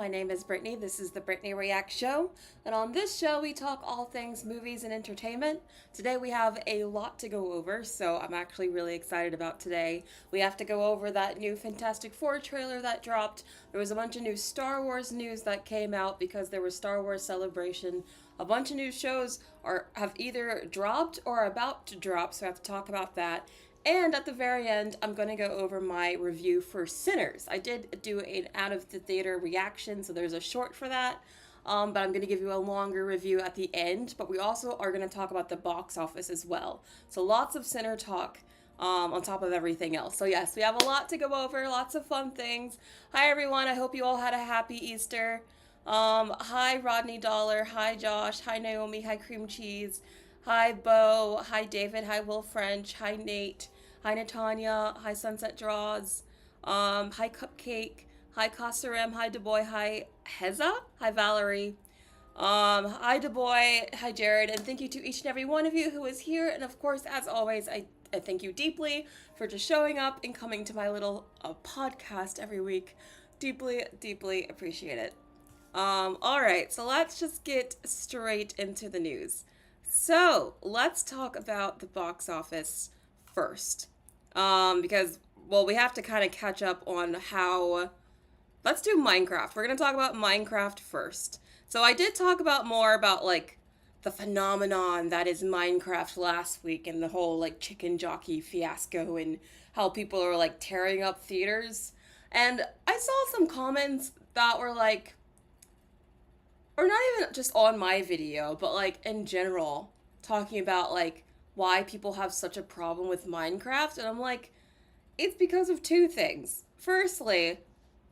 My name is Brittany. This is the Brittany React Show. And on this show, we talk all things movies and entertainment. Today, we have a lot to go over, so I'm actually really excited about today. We have to go over that new Fantastic Four trailer that dropped. There was a bunch of new Star Wars news that came out because there was Star Wars Celebration. A bunch of new shows have either dropped or are about to drop, so I have to talk about that. And at the very end, I'm going to go over my review for Sinners. I did do an out of the theater reaction, so there's a short for that. But I'm going to give you a longer review at the end. But we also are going to talk about the box office as well. So lots of Sinner talk on top of everything else. So yes, we have a lot to go over, lots of fun things. Hi everyone, I hope you all had a happy Easter. Hi Rodney Dollar, hi Josh, hi Naomi, hi Cream Cheese. Hi, Bo. Hi, David. Hi, Will French. Hi, Nate. Hi, Natanya. Hi, Sunset Draws. Hi, Cupcake. Hi, Kasarem. Hi, Duboy. Hi, Heza. Hi, Valerie. Hi, Duboy. Hi, Jared. And thank you to each and every one of you who is here. And of course, as always, I thank you deeply for just showing up and coming to my little podcast every week. Deeply, deeply appreciate it. All right, so let's just get straight into the news. So let's talk about the box office first. Because, well, we have to kind of catch up on how. Let's do Minecraft. We're going to talk about Minecraft first. So I did talk about more about, like, the phenomenon that is Minecraft last week and the whole, like, chicken jockey fiasco and how people are, like, tearing up theaters. And I saw some comments that were like, or not even just on my video, but like in general, talking about like why people have such a problem with Minecraft. And I'm like, it's because of two things. Firstly,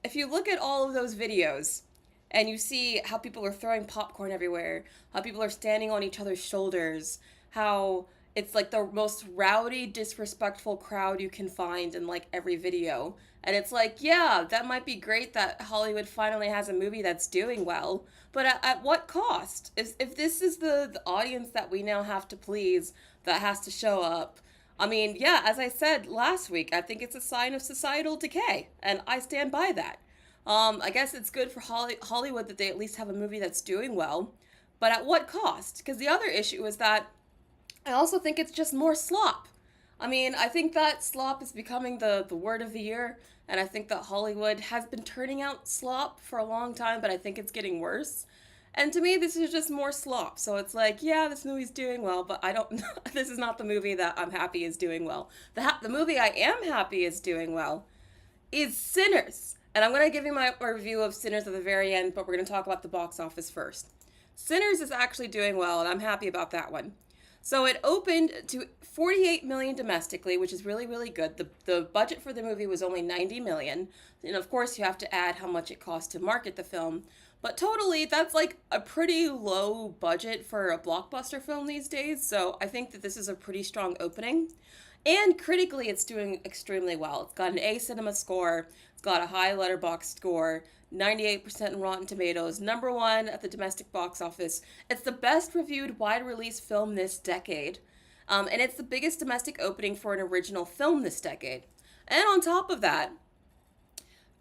if you look at all of those videos and you see how people are throwing popcorn everywhere, how people are standing on each other's shoulders, how it's like the most rowdy, disrespectful crowd you can find in like every video. And it's like, yeah, that might be great that Hollywood finally has a movie that's doing well, but at what cost? If this is the audience that we now have to please, that has to show up, I mean, yeah, as I said last week, I think it's a sign of societal decay, and I stand by that. I guess it's good for Hollywood that they at least have a movie that's doing well, but at what cost? Because the other issue is that I also think it's just more slop. I mean, I think that slop is becoming the word of the year, and I think that Hollywood has been turning out slop for a long time, but I think it's getting worse. And to me, this is just more slop. So it's like, yeah, this movie's doing well, but I don't. This is not the movie that I'm happy is doing well. The movie I am happy is doing well is Sinners, and I'm gonna give you my review of Sinners at the very end, but we're gonna talk about the box office first. Sinners is actually doing well, and I'm happy about that one. So it opened to 48 million domestically, which is really, really good. The budget for the movie was only 90 million. And of course, you have to add how much it cost to market the film. But totally, that's like a pretty low budget for a blockbuster film these days. So I think that this is a pretty strong opening. And critically, it's doing extremely well. It's got an A Cinema score. It's got a high Letterboxd score. 98% in Rotten Tomatoes, number one at the domestic box office. It's the best reviewed wide release film this decade. And it's the biggest domestic opening for an original film this decade. And on top of that,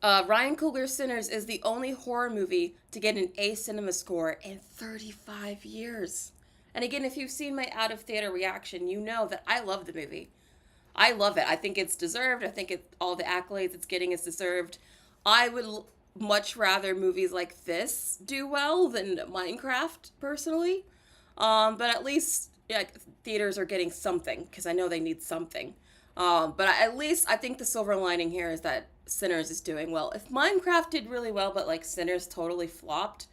Ryan Coogler's Sinners is the only horror movie to get an A Cinema score in 35 years. And again, if you've seen my out of theater reaction, you know that I love the movie. I love it. I think it's deserved. I think all the accolades it's getting is deserved. I would much rather movies like this do well than Minecraft, personally. But at least yeah, theaters are getting something, because I know they need something. But at least I think the silver lining here is that Sinners is doing well. If Minecraft did really well, but like Sinners totally flopped,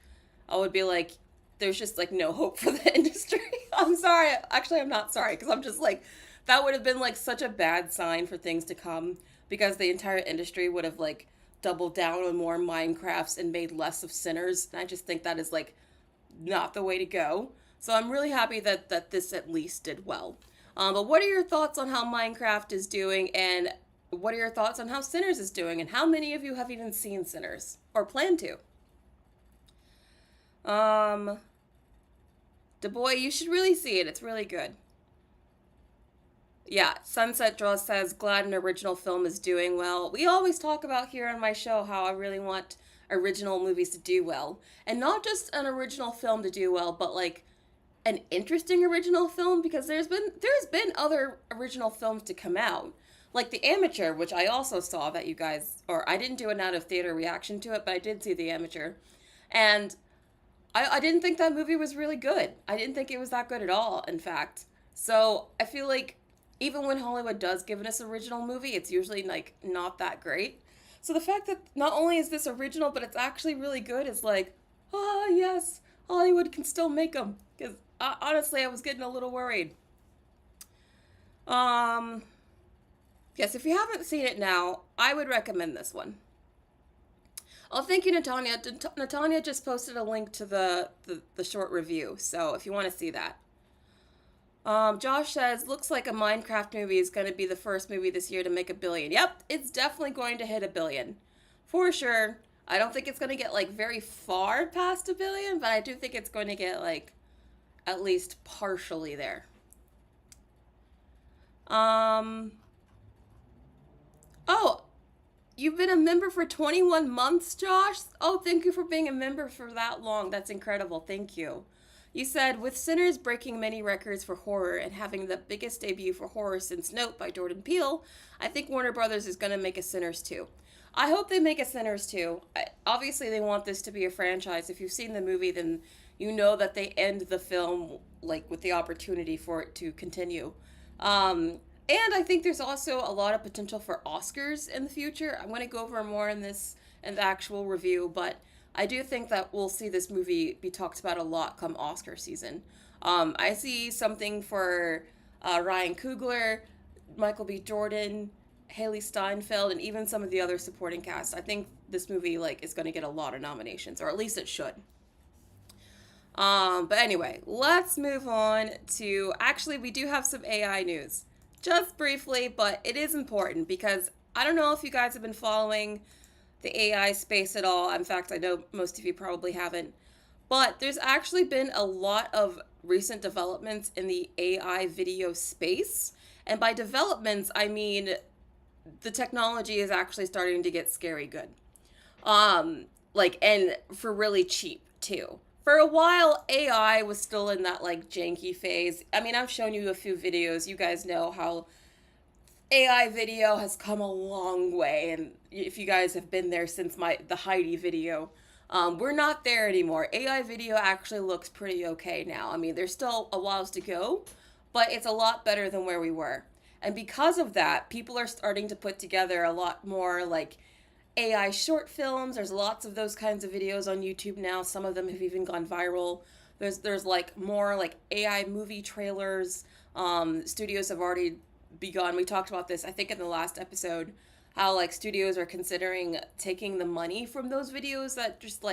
I would be like, there's just like no hope for the industry. I'm sorry. Actually, I'm not sorry, because I'm just like, that would have been like such a bad sign for things to come, because the entire industry would have like doubled down on more Minecrafts and made less of Sinners. And I just think that is like not the way to go. So I'm really happy that this at least did well. But what are your thoughts on how Minecraft is doing, and what are your thoughts on how Sinners is doing, and how many of you have even seen Sinners or plan to? Boy, you should really see it. It's really good. Yeah, Sunset Draw says, glad an original film is doing well. We always talk about here on my show how I really want original movies to do well. And not just an original film to do well, but like an interesting original film, because there's been other original films to come out. Like The Amateur, which I also saw that you guys, or I didn't do an out of theater reaction to it, but I did see The Amateur. And I didn't think that movie was really good. I didn't think it was that good at all, in fact. So I feel like even when Hollywood does give us an original movie, it's usually like not that great. So the fact that not only is this original, but it's actually really good is like, ah, yes, Hollywood can still make them. Because honestly, I was getting a little worried. Um, yes, if you haven't seen it now, I would recommend this one. Oh, thank you, Natanya. Natanya just posted a link to the short review, so if you want to see that. Josh says, looks like a Minecraft movie is going to be the first movie this year to make 1 billion. Yep, it's definitely going to hit 1 billion. For sure. I don't think it's going to get, like, very far past 1 billion, but I do think it's going to get, like, at least partially there. Oh, you've been a member for 21 months, Josh? Oh, thank you for being a member for that long. That's incredible. Thank you. You said, with Sinners breaking many records for horror and having the biggest debut for horror since Nope by Jordan Peele, I think Warner Brothers is going to make a Sinners 2. I hope they make a Sinners 2. Obviously, they want this to be a franchise. If you've seen the movie, then you know that they end the film like with the opportunity for it to continue. And I think there's also a lot of potential for Oscars in the future. I'm going to go over more in this in the actual review, but I do think that we'll see this movie be talked about a lot come Oscar season. I see something for Ryan Coogler, Michael B. Jordan, Hailee Steinfeld, and even some of the other supporting cast. I think this movie is going to get a lot of nominations, or at least it should. But anyway, let's move on to, actually, we do have some AI news. Just briefly, but it is important because I don't know if you guys have been following the AI space at all. In fact, I know most of you probably haven't. But there's actually been a lot of recent developments in the AI video space. And by developments, I mean the technology is actually starting to get scary good. And for really cheap too. For a while, AI was still in that janky phase. I mean, I've shown you a few videos. You guys know how AI video has come a long way, and if you guys have been there since the Hailee video, we're not there anymore. AI video actually looks pretty okay now. I mean, there's still a whiles to go, but it's a lot better than where we were. And because of that, people are starting to put together a lot more AI short films. There's lots of those kinds of videos on YouTube now. Some of them have even gone viral. There's more AI movie trailers. Studios have already begun. We talked about this, I think, in the last episode, how studios are considering taking the money from those videos that just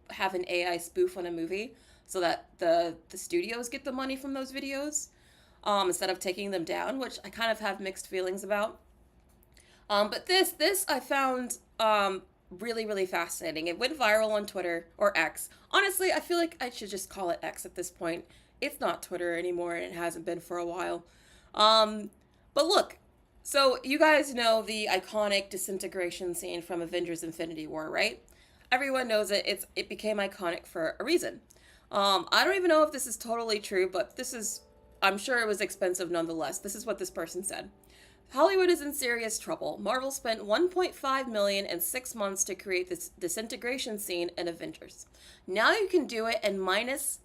have an AI spoof on a movie, so that the studios get the money from those videos, instead of taking them down, which I kind of have mixed feelings about. But this I found really, really fascinating. It went viral on Twitter, or X. Honestly, I feel like I should just call it X at this point. It's not Twitter anymore, and it hasn't been for a while. But look, so you guys know the iconic disintegration scene from Avengers Infinity War, right? Everyone knows it. It became iconic for a reason. I don't even know if this is totally true, but I'm sure it was expensive nonetheless. This is what this person said. Hollywood is in serious trouble. Marvel spent $1.5 million in 6 months to create this disintegration scene in Avengers. Now you can do it in minutes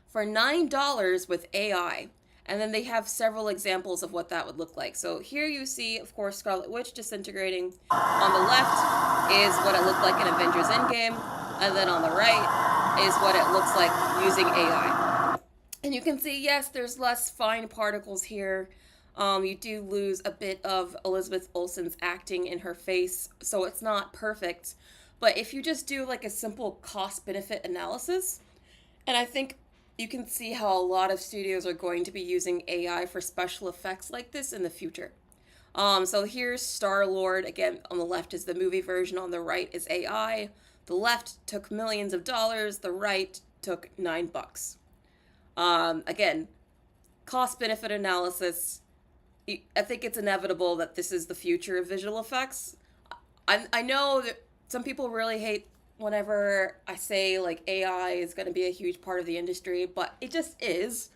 for $9 with AI. And then they have several examples of what that would look like. So here you see, of course, Scarlet Witch disintegrating. On the left is what it looked like in Avengers Endgame. And then on the right is what it looks like using AI. And you can see, yes, there's less fine particles here. You do lose a bit of Elizabeth Olsen's acting in her face, so it's not perfect. But if you just do a simple cost-benefit analysis, and I think you can see how a lot of studios are going to be using AI for special effects like this in the future. So here's Star-Lord. Again, on the left is the movie version. On the right is AI. The left took millions of dollars. The right took $9. Again, cost-benefit analysis. I think it's inevitable that this is the future of visual effects. I know that some people really hate whenever I say like AI is going to be a huge part of the industry, but it just is.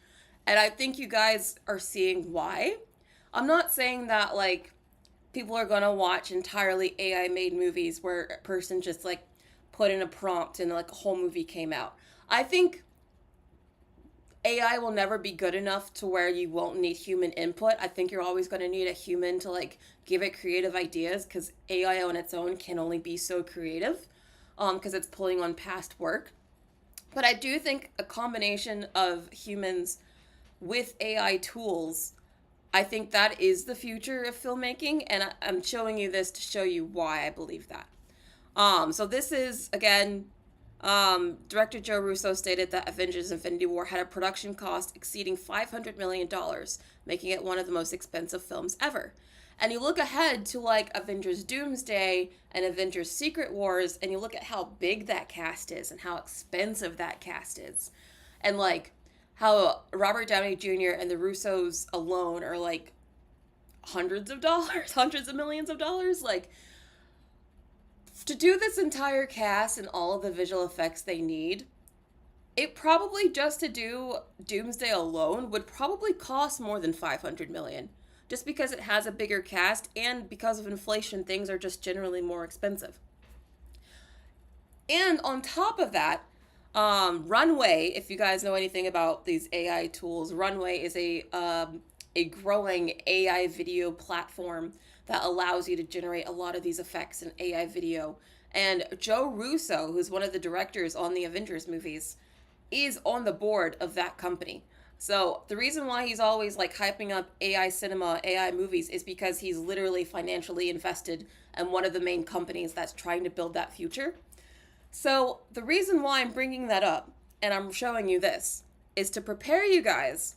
And I think you guys are seeing why. I'm not saying that like people are going to watch entirely AI made movies where a person just like put in a prompt and like a whole movie came out. I think AI will never be good enough to where you won't need human input. I think you're always going to need a human to like give it creative ideas because AI on its own can only be so creative because it's pulling on past work. But I do think a combination of humans with AI tools, I think that is the future of filmmaking, and I'm showing you this to show you why I believe that. So this is again, director Joe Russo stated that Avengers: Infinity War had a production cost exceeding $500 million, making it one of the most expensive films ever. And you look ahead to like Avengers Doomsday and Avengers Secret Wars, and you look at how big that cast is and how expensive that cast is. And like how Robert Downey Jr. and the Russos alone are like hundreds of dollars, hundreds of millions of dollars. Like, to do this entire cast and all of the visual effects they need, it probably just to do Doomsday alone would probably cost more than 500 million. Just because it has a bigger cast and because of inflation, things are just generally more expensive. And on top of that, Runway, if you guys know anything about these AI tools, Runway is a growing AI video platform that allows you to generate a lot of these effects in AI video. And Joe Russo, who's one of the directors on the Avengers movies, is on the board of that company. So the reason why he's always like hyping up AI cinema, AI movies is because he's literally financially invested in one of the main companies that's trying to build that future. So the reason why I'm bringing that up and I'm showing you this is to prepare you guys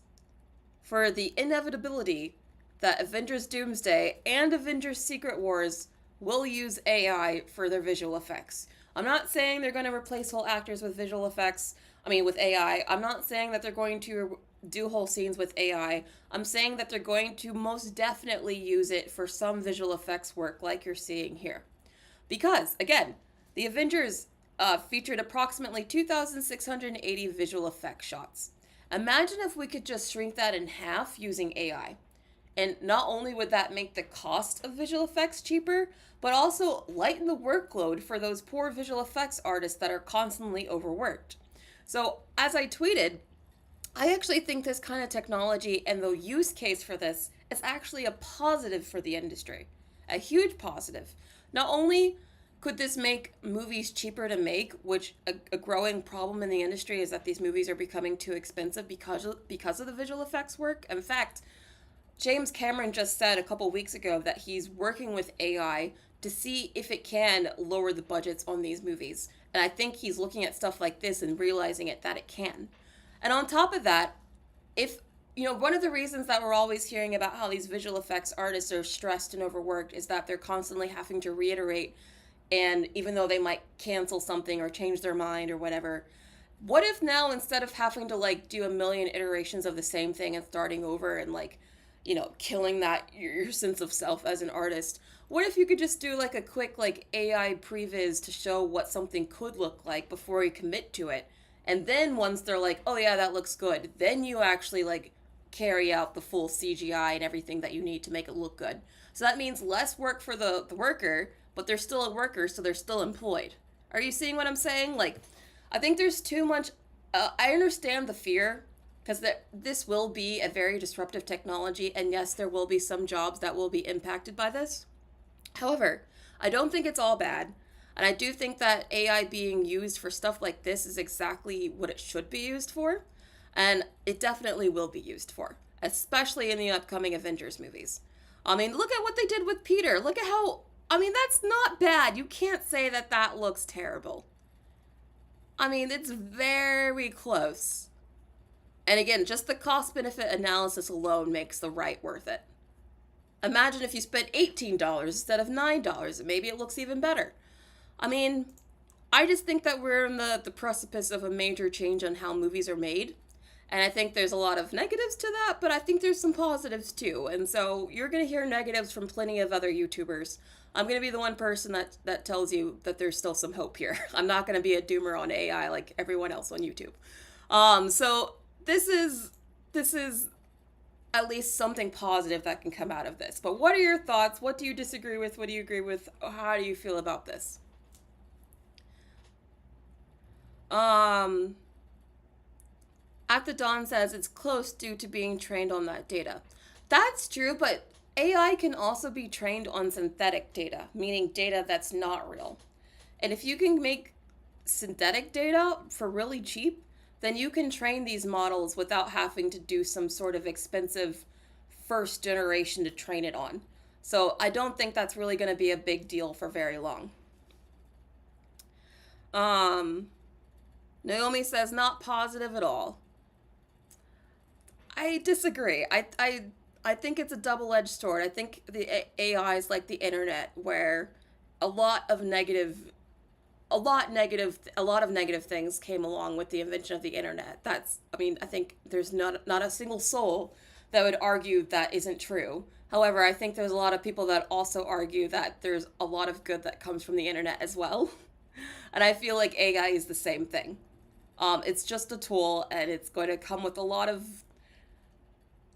for the inevitability that Avengers Doomsday and Avengers Secret Wars will use AI for their visual effects. I'm not saying they're going to replace whole actors with visual effects. With AI. I'm not saying that they're going to do whole scenes with AI. I'm saying that they're going to most definitely use it for some visual effects work like you're seeing here. Because, again, the Avengers featured approximately 2,680 visual effect shots. Imagine if we could just shrink that in half using AI. And not only would that make the cost of visual effects cheaper, but also lighten the workload for those poor visual effects artists that are constantly overworked. So, as I tweeted, I actually think this kind of technology and the use case for this is actually a positive for the industry. A huge positive. Not only could this make movies cheaper to make, which a growing problem in the industry is that these movies are becoming too expensive because of the visual effects work. In fact, James Cameron just said a couple weeks ago that he's working with AI to see if it can lower the budgets on these movies. And I think he's looking at stuff like this and realizing that it can. And on top of that, if, one of the reasons that we're always hearing about how these visual effects artists are stressed and overworked is that they're constantly having to reiterate, and even though they might cancel something or change their mind or whatever, what if now instead of having to like do a million iterations of the same thing and starting over and like, killing that your sense of self as an artist, what if you could just do like a quick like AI previs to show what something could look like before you commit to it? And then once they're like, oh yeah, that looks good, then you actually like carry out the full CGI and everything that you need to make it look good. So that means less work for the worker, but they're still a worker, so they're still employed. Are you seeing what I'm saying? Like, I think there's too much. I understand the fear because this will be a very disruptive technology, and yes, there will be some jobs that will be impacted by this. However, I don't think it's all bad, and I do think that AI being used for stuff like this is exactly what it should be used for, and it definitely will be used for, especially in the upcoming Avengers movies. Look at what they did with Peter. Look at how, that's not bad. You can't say that that looks terrible. It's very close. And again, just the cost-benefit analysis alone makes the right worth it. Imagine if you spent $18 instead of $9, and maybe it looks even better. I just think that we're in the precipice of a major change on how movies are made. And I think there's a lot of negatives to that, but I think there's some positives too. And so you're going to hear negatives from plenty of other YouTubers. I'm going to be the one person that tells you that there's still some hope here. I'm not going to be a doomer on AI like everyone else on YouTube. So this is at least something positive that can come out of this. But what are your thoughts? What do you disagree with? What do you agree with? How do you feel about this? Um, At the Dawn says it's close due to being trained on that data. That's true, but AI can also be trained on synthetic data, meaning data that's not real. And if you can make synthetic data for really cheap, then you can train these models without having to do some sort of expensive first generation to train it on. So I don't think that's really going to be a big deal for very long. Um, Naomi says not positive at all. I disagree. I think it's a double-edged sword. I think the AI is like the internet, where a lot of negative a lot of negative things came along with the invention of the internet. I mean, I think there's not a single soul that would argue that isn't true. However, I think there's a lot of people that also argue that there's a lot of good that comes from the internet as well. And I feel like AI is the same thing. It's just a tool, and it's going to come with a lot of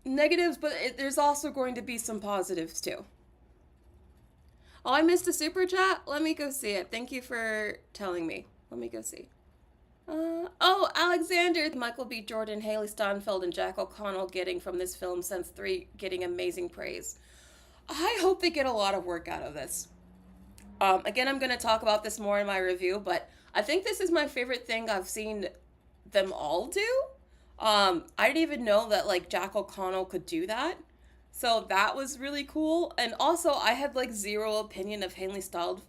negatives, but there's also going to be some positives too. Oh, I missed a super chat. Let me go see it. Thank you for telling me. Let me go see. Oh, Alexander, Michael B. Jordan, Hailee Steinfeld, and Jack O'Connell getting from this film since 3 getting amazing praise. I hope they get a lot of work out of this. Again, I'm going to talk about this more in my review, but I think this is my favorite thing I've seen them all do. I didn't even know that, like, Jack O'Connell could do that. So that was really cool. And also, I had, like, zero opinion of Hailee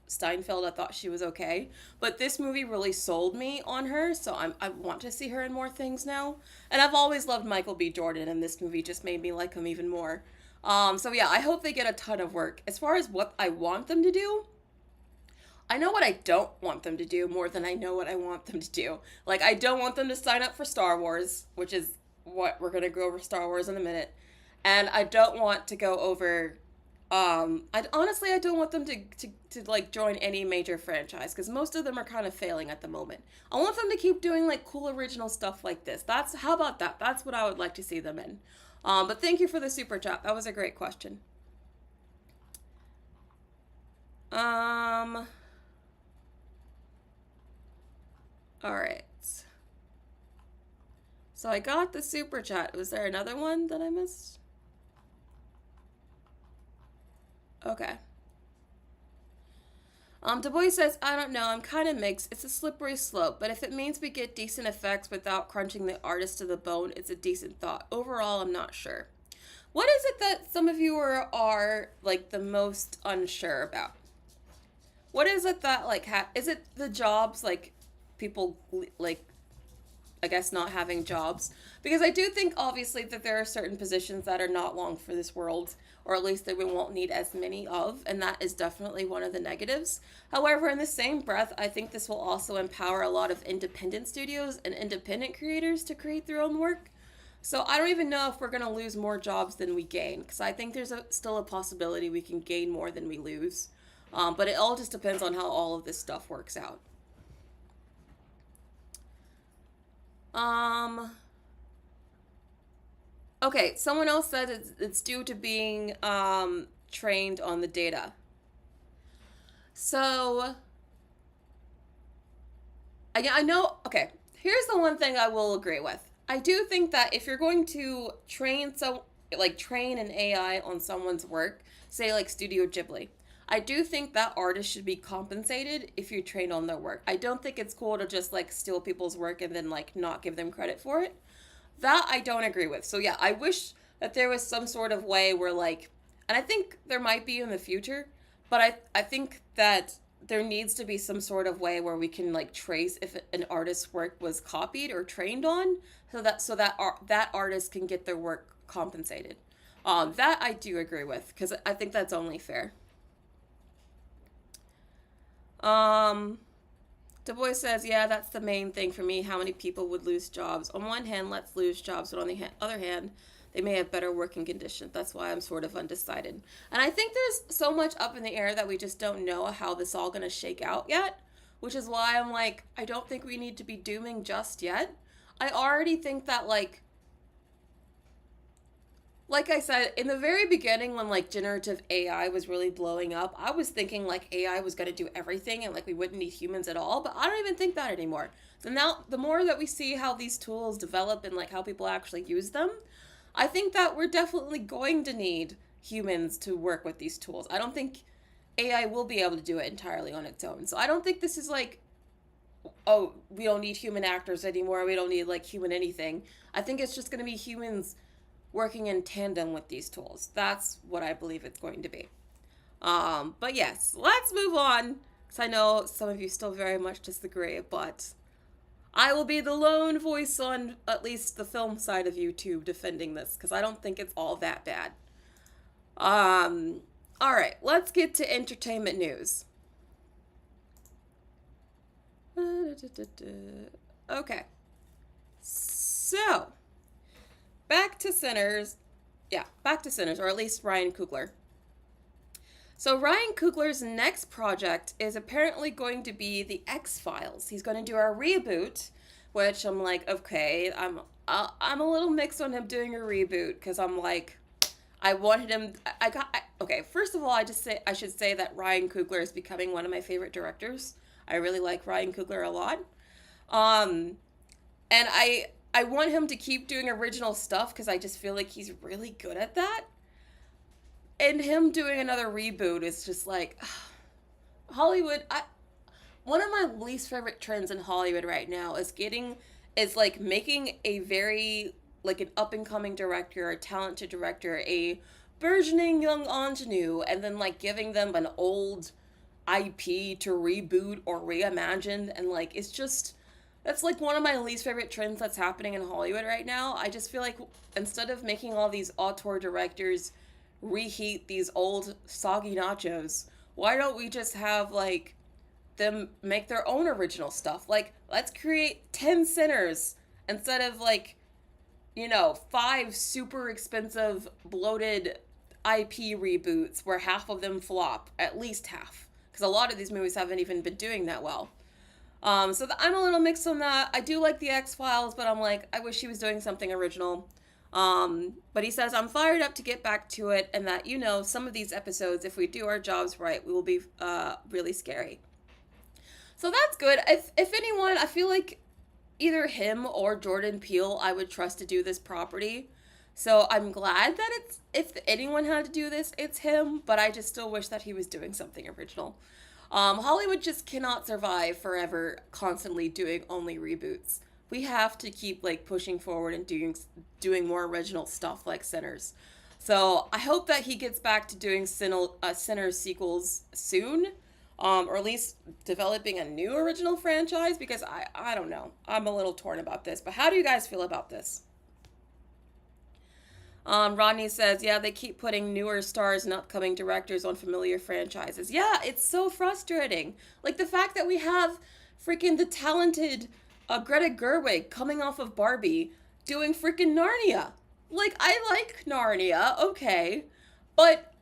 Steinfeld. I thought she was okay. But this movie really sold me on her, so I want to see her in more things now. And I've always loved Michael B. Jordan, and this movie just made me like him even more. So yeah, I hope they get a ton of work. As far as what I want them to do, I know what I don't want them to do more than I know what I want them to do. Like, I don't want them to sign up for Star Wars, which is what we're going to go over Star Wars in a minute. And I don't want to go over, I don't want them to like join any major franchise, because most of them are kind of failing at the moment. I want them to keep doing like cool original stuff like this. How about that? That's what I would like to see them in. But thank you for the super chat. That was a great question. All right. So I got the super chat. Was there another one that I missed? Okay. Du Bois says, I don't know, I'm kind of mixed. It's a slippery slope, but if it means we get decent effects without crunching the artist to the bone, it's a decent thought. Overall, I'm not sure. What is it that some of you are like, the most unsure about? What is it that, like, is it the jobs, like, people, like, I guess not having jobs? Because I do think, obviously, that there are certain positions that are not long for this world, or at least that we won't need as many of, and that is definitely one of the negatives. However, in the same breath, I think this will also empower a lot of independent studios and independent creators to create their own work. So I don't even know if we're going to lose more jobs than we gain, because I think there's still a possibility we can gain more than we lose. But it all just depends on how all of this stuff works out. Okay, someone else said it's due to being trained on the data. So, I know, okay, here's the one thing I will agree with. I do think that if you're going to train an AI on someone's work, say like Studio Ghibli, I do think that artists should be compensated if you train on their work. I don't think it's cool to just like steal people's work and then like not give them credit for it. That I don't agree with. So yeah, I wish that there was some sort of way where like, and I think there might be in the future, but I think that there needs to be some sort of way where we can like trace if an artist's work was copied or trained on, so that artist can get their work compensated. That I do agree with, because I think that's only fair. Du Bois says, yeah, that's the main thing for me. How many people would lose jobs? On one hand, let's lose jobs, but on the other hand, they may have better working conditions. That's why I'm sort of undecided. And I think there's so much up in the air that we just don't know how this all going to shake out yet, which is why I'm like, I don't think we need to be dooming just yet. I already think that, like I said, in the very beginning when like generative AI was really blowing up, I was thinking like AI was going to do everything and like we wouldn't need humans at all, but I don't even think that anymore. So now the more that we see how these tools develop and like how people actually use them, I think that we're definitely going to need humans to work with these tools. I don't think AI will be able to do it entirely on its own. So I don't think this is like, oh, we don't need human actors anymore. We don't need like human anything. I think it's just going to be humans working in tandem with these tools. That's what I believe it's going to be. But yes, let's move on, because I know some of you still very much disagree, but I will be the lone voice on at least the film side of YouTube defending this, because I don't think it's all that bad. Alright, let's get to entertainment news. Okay. So, back to Sinners, or at least Ryan Coogler. So Ryan Coogler's next project is apparently going to be the X-Files. He's going to do a reboot, which I'm like, okay, I'm a little mixed on him doing a reboot, because I'm like, I wanted him, okay, first of all, I should say that Ryan Coogler is becoming one of my favorite directors. I really like Ryan Coogler a lot. And I want him to keep doing original stuff because I just feel like he's really good at that. And him doing another reboot is just like, Hollywood. One of my least favorite trends in Hollywood right now is like making a very, like an up and coming director, a talented director, a burgeoning young ingenue, and then like giving them an old IP to reboot or reimagine, and like it's just. That's like one of my least favorite trends that's happening in Hollywood right now. I just feel like instead of making all these auteur directors reheat these old soggy nachos, why don't we just have like them make their own original stuff? Like, let's create 10 Sinners instead of like, 5 super expensive bloated IP reboots where half of them flop, at least half, because a lot of these movies haven't even been doing that well. So I'm a little mixed on that. I do like the X-Files, but I'm like, I wish he was doing something original. But he says, I'm fired up to get back to it, and that, some of these episodes, if we do our jobs right, we will be really scary. So that's good. If anyone, I feel like either him or Jordan Peele I would trust to do this property. So I'm glad that if anyone had to do this, it's him, but I just still wish that he was doing something original. Hollywood just cannot survive forever constantly doing only reboots. We have to keep like pushing forward and doing more original stuff like Sinners. So I hope that he gets back to doing Sinners sequels soon, or at least developing a new original franchise, because I don't know. I'm a little torn about this. But how do you guys feel about this? Rodney says, yeah, they keep putting newer stars and upcoming directors on familiar franchises. Yeah, it's so frustrating. Like the fact that we have freaking the talented Greta Gerwig coming off of Barbie doing freaking Narnia. Like, I like Narnia, okay, but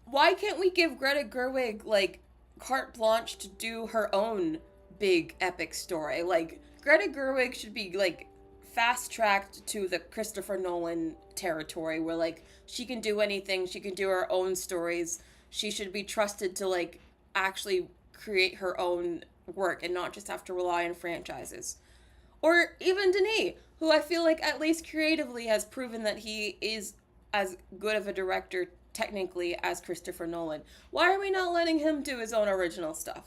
why can't we give Greta Gerwig, like, carte blanche to do her own big epic story? Like, Greta Gerwig should be, like, fast-tracked to the Christopher Nolan territory where, like, she can do anything, she can do her own stories, she should be trusted to, like, actually create her own work and not just have to rely on franchises. Or even Denis, who I feel like at least creatively has proven that he is as good of a director technically as Christopher Nolan. Why are we not letting him do his own original stuff?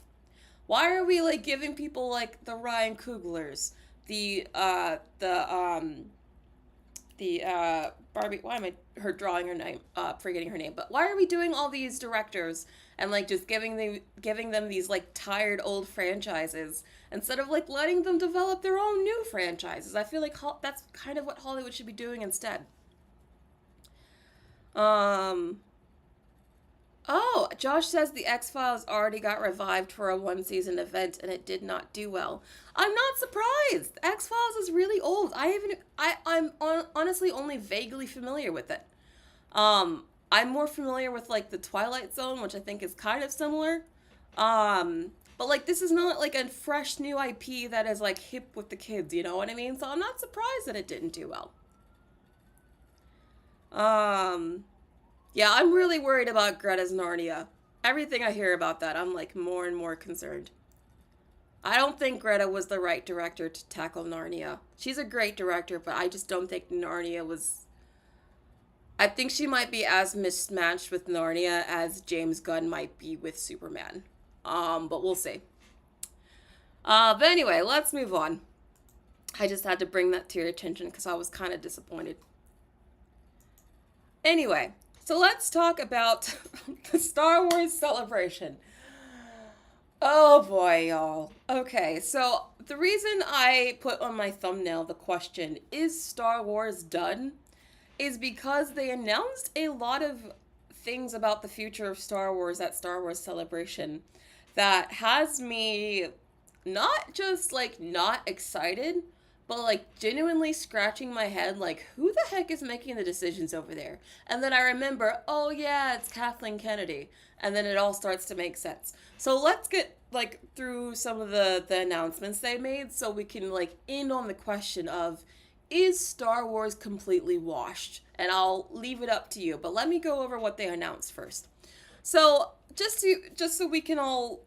Why are we like giving people like the Ryan Cooglers, the Barbie, why am I forgetting her name, but why are we doing all these directors and like just giving them these like tired old franchises instead of like letting them develop their own new franchises? I feel like that's kind of what Hollywood should be doing instead. Oh, Josh says the X-Files already got revived for a one-season event and it did not do well. I'm not surprised. X-Files is really old. Honestly only vaguely familiar with it. I'm more familiar with like the Twilight Zone, which I think is kind of similar. But like this is not like a fresh new IP that is like hip with the kids, you know what I mean? So I'm not surprised that it didn't do well. Um, yeah, I'm really worried about Greta's Narnia. Everything I hear about that, I'm like more and more concerned. I don't think Greta was the right director to tackle Narnia. She's a great director, but I just don't think Narnia was. I think she might be as mismatched with Narnia as James Gunn might be with Superman. But we'll see. But anyway, let's move on. I just had to bring that to your attention because I was kind of disappointed. Anyway, so let's talk about the Star Wars celebration. Oh boy, y'all. Okay, so the reason I put on my thumbnail the question, is Star Wars done? Is because they announced a lot of things about the future of Star Wars at Star Wars Celebration that has me not just like not excited, but like genuinely scratching my head like who the heck is making the decisions over there? And then I remember, oh yeah, it's Kathleen Kennedy. And then it all starts to make sense. So let's get like through some of the announcements they made so we can like end on the question of, is Star Wars completely washed? And I'll leave it up to you, but let me go over what they announced first. So just so we can all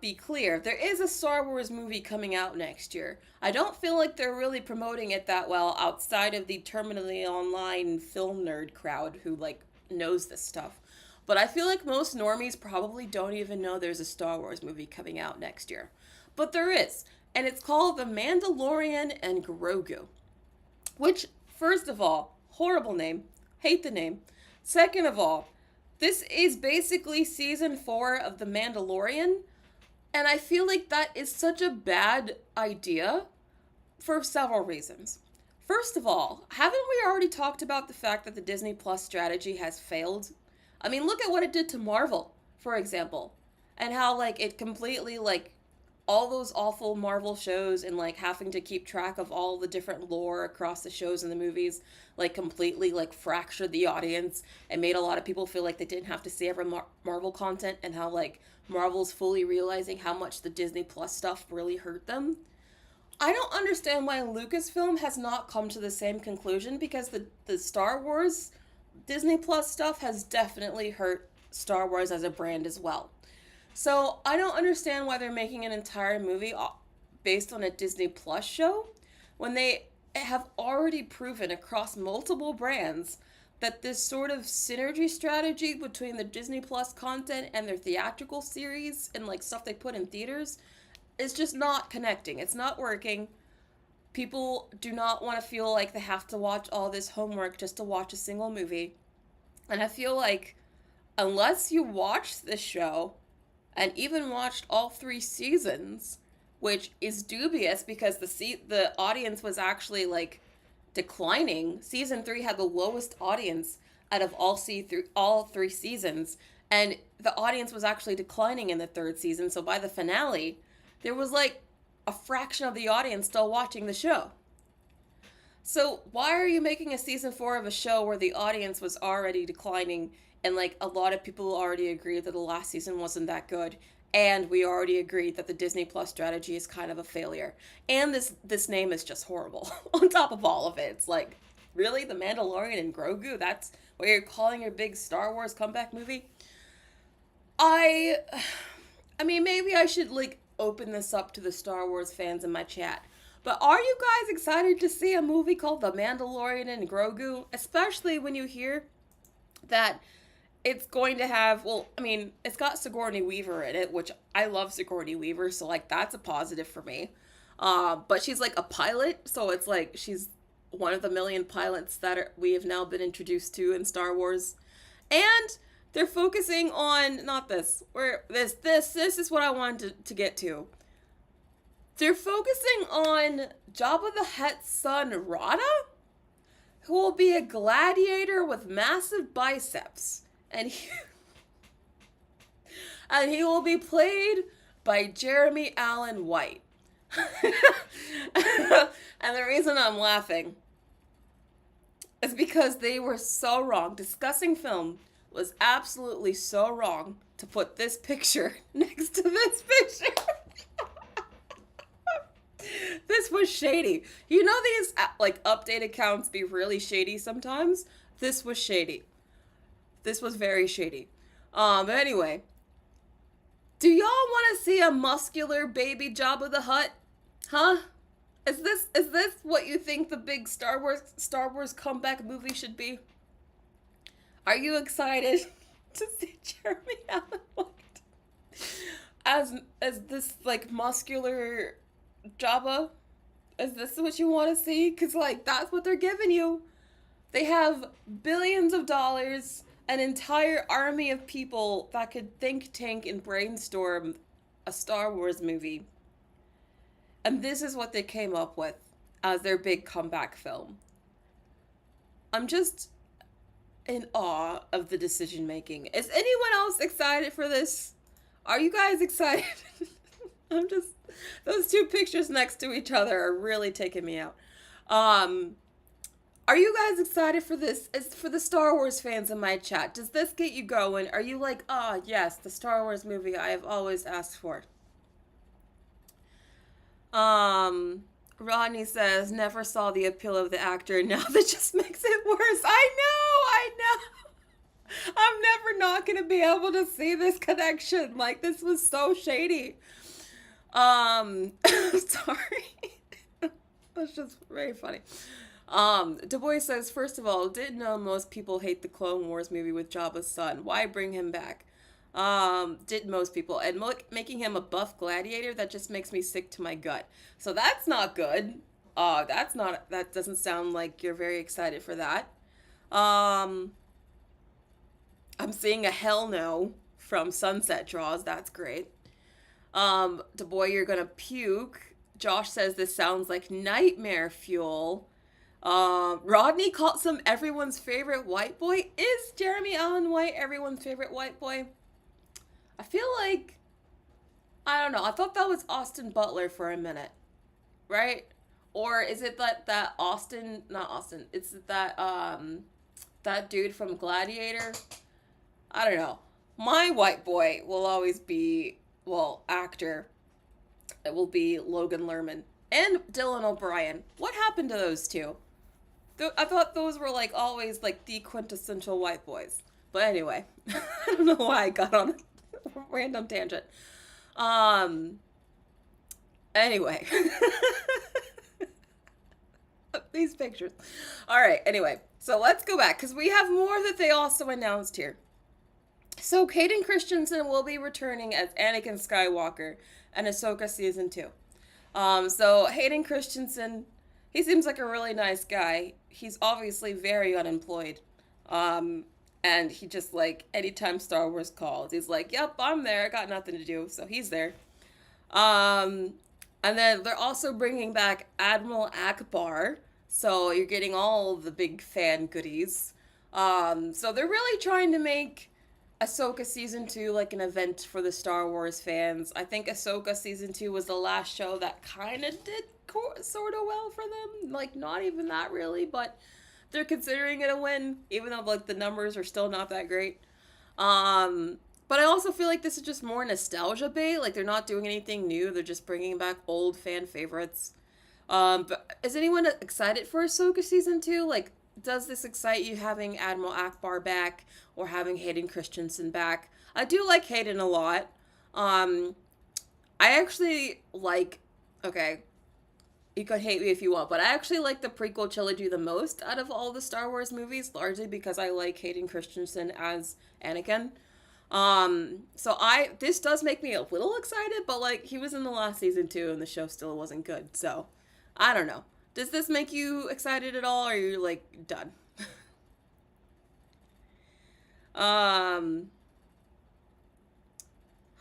be clear, there is a Star Wars movie coming out next year. I don't feel like they're really promoting it that well outside of the terminally online film nerd crowd who like knows this stuff. But I feel like most normies probably don't even know there's a Star Wars movie coming out next year. But there is, and it's called The Mandalorian and Grogu. Which, first of all, horrible name. Hate the name. Second of all, this is basically season 4 of The Mandalorian, and I feel like that is such a bad idea for several reasons. First of all, haven't we already talked about the fact that the Disney Plus strategy has failed? I mean, look at what it did to Marvel, for example, and how, like, it completely, like, all those awful Marvel shows and like having to keep track of all the different lore across the shows and the movies like completely like fractured the audience and made a lot of people feel like they didn't have to see every Marvel content, and how like Marvel's fully realizing how much the Disney Plus stuff really hurt them. I don't understand why Lucasfilm has not come to the same conclusion, because the Star Wars Disney Plus stuff has definitely hurt Star Wars as a brand as well. So I don't understand why they're making an entire movie based on a Disney Plus show when they have already proven across multiple brands that this sort of synergy strategy between the Disney Plus content and their theatrical series and like stuff they put in theaters is just not connecting. It's not working. People do not want to feel like they have to watch all this homework just to watch a single movie. And I feel like unless you watch this show and even watched all 3 seasons, which is dubious because the audience was actually like declining. Season 3 had the lowest audience out of all 3 seasons, and the audience was actually declining in the 3rd season. So by the finale, there was like a fraction of the audience still watching the show. So why are you making a season 4 of a show where the audience was already declining, and like a lot of people already agreed that the last season wasn't that good, and we already agreed that the Disney Plus strategy is kind of a failure, and this name is just horrible on top of all of it? It's like, really? The Mandalorian and Grogu? That's what you're calling your big Star Wars comeback movie? I mean, maybe I should like open this up to the Star Wars fans in my chat. But are you guys excited to see a movie called The Mandalorian and Grogu? Especially when you hear that it's going to have, well, I mean, it's got Sigourney Weaver in it, which I love Sigourney Weaver, so like that's a positive for me. But she's like a pilot, so it's like she's one of the million pilots that we have now been introduced to in Star Wars. And they're focusing on, not this, where this is what I wanted to get to. They're focusing on Jabba the Hutt's son, Rada, who will be a gladiator with massive biceps. And And he will be played by Jeremy Allen White. And the reason I'm laughing is because they were so wrong. Discussing film was absolutely so wrong to put this picture next to this picture. This was shady. You know these like update accounts be really shady sometimes? This was shady. This was very shady. But anyway, do y'all want to see a muscular baby Jabba the Hutt? Huh? Is this what you think the big Star Wars comeback movie should be? Are you excited to see Jeremy Allen White as this like muscular Jabba? Is this what you want to see? Because like that's what they're giving you. They have billions of dollars, an entire army of people that could think tank and brainstorm a Star Wars movie. And this is what they came up with as their big comeback film. I'm just in awe of the decision making. Is anyone else excited for this? Are you guys excited? Those two pictures next to each other are really taking me out. Are you guys excited for this? It's for the Star Wars fans in my chat. Does this get you going? Are you like, yes, the Star Wars movie I have always asked for? Rodney says, never saw the appeal of the actor. Now that just makes it worse. I know. I'm never not going to be able to see this connection. Like, this was so shady. Sorry. That's just very funny. Du Bois says, first of all, didn't know most people hate the Clone Wars movie with Jabba's son. Why bring him back? Did most people. And making him a buff gladiator, that just makes me sick to my gut. So that's not good. That doesn't sound like you're very excited for that. I'm seeing a hell no from Sunset Draws. That's great. Du Bois, you're gonna puke. Josh says this sounds like nightmare fuel. Rodney calls him everyone's favorite white boy. Is Jeremy Allen White everyone's favorite white boy? I feel like, I don't know. I thought that was Austin Butler for a minute, right? Or is it that Austin? Not Austin. It's that dude from Gladiator. I don't know. My white boy will always be, actor. It will be Logan Lerman and Dylan O'Brien. What happened to those two? I thought those were like always like the quintessential white boys. But anyway, I don't know why I got on a random tangent. Anyway. These pictures. All right, anyway. So let's go back because we have more that they also announced here. So Hayden Christensen will be returning as Anakin Skywalker in Ahsoka Season 2. So Hayden Christensen, he seems like a really nice guy. He's obviously very unemployed. And he just, like, anytime Star Wars calls, he's like, yep, I'm there. I got nothing to do. So he's there. And then they're also bringing back Admiral Akbar. So you're getting all the big fan goodies. So they're really trying to make Ahsoka Season 2 like an event for the Star Wars fans. I think Ahsoka Season 2 was the last show that kind of did sort of well for them. Like, not even that really, but they're considering it a win, even though like the numbers are still not that great. But I also feel like this is just more nostalgia bait. Like, they're not doing anything new. They're just bringing back old fan favorites. But is anyone excited for Ahsoka Season 2? Like, does this excite you having Admiral Akbar back or having Hayden Christensen back? I do like Hayden a lot. I actually like, okay, you could hate me if you want, but I actually like the prequel trilogy the most out of all the Star Wars movies, largely because I like Hayden Christensen as Anakin. So this does make me a little excited, but like, he was in the last season too, and the show still wasn't good, so I don't know. Does this make you excited at all, or are you like done?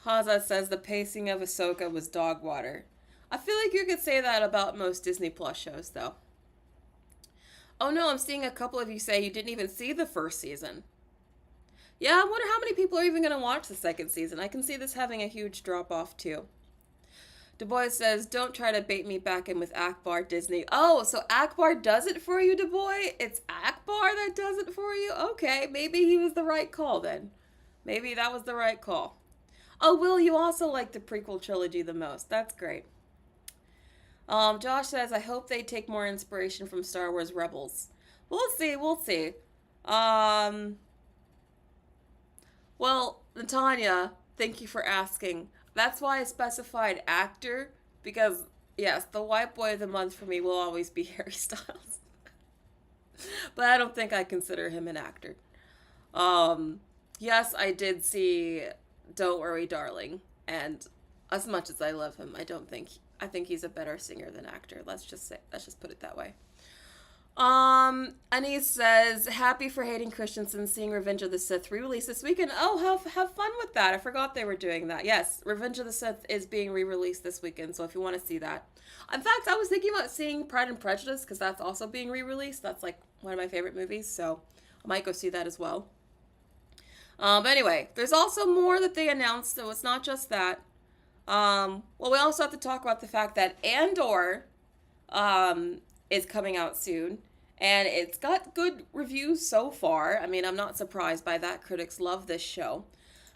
Haza says the pacing of Ahsoka was dog water. I feel like you could say that about most Disney Plus shows, though. Oh no, I'm seeing a couple of you say you didn't even see the first season. Yeah, I wonder how many people are even going to watch the second season. I can see this having a huge drop off too. Du Bois says, don't try to bait me back in with Akbar Disney. Oh, so Akbar does it for you, Du Bois? It's Akbar that does it for you? Okay, maybe he was the right call then. Maybe that was the right call. Oh, Will, you also like the prequel trilogy the most. That's great. Josh says, I hope they take more inspiration from Star Wars Rebels. We'll see, we'll see. Um, well, Natanya, thank you for asking. That's why I specified actor, because, yes, the white boy of the month for me will always be Harry Styles. But I don't think I consider him an actor. Yes, I did see Don't Worry, Darling, and as much as I love him, I think he's a better singer than actor. Let's just put it that way. And he says, happy for Hayden Christensen seeing Revenge of the Sith re-released this weekend. Oh, have fun with that. I forgot they were doing that. Yes, Revenge of the Sith is being re-released this weekend, so if you want to see that. In fact, I was thinking about seeing Pride and Prejudice, because that's also being re-released. That's like one of my favorite movies, so I might go see that as well. But anyway, there's also more that they announced, so it's not just that. Well, we also have to talk about the fact that Andor, is coming out soon, and it's got good reviews so far. I mean, I'm not surprised by that. Critics love this show.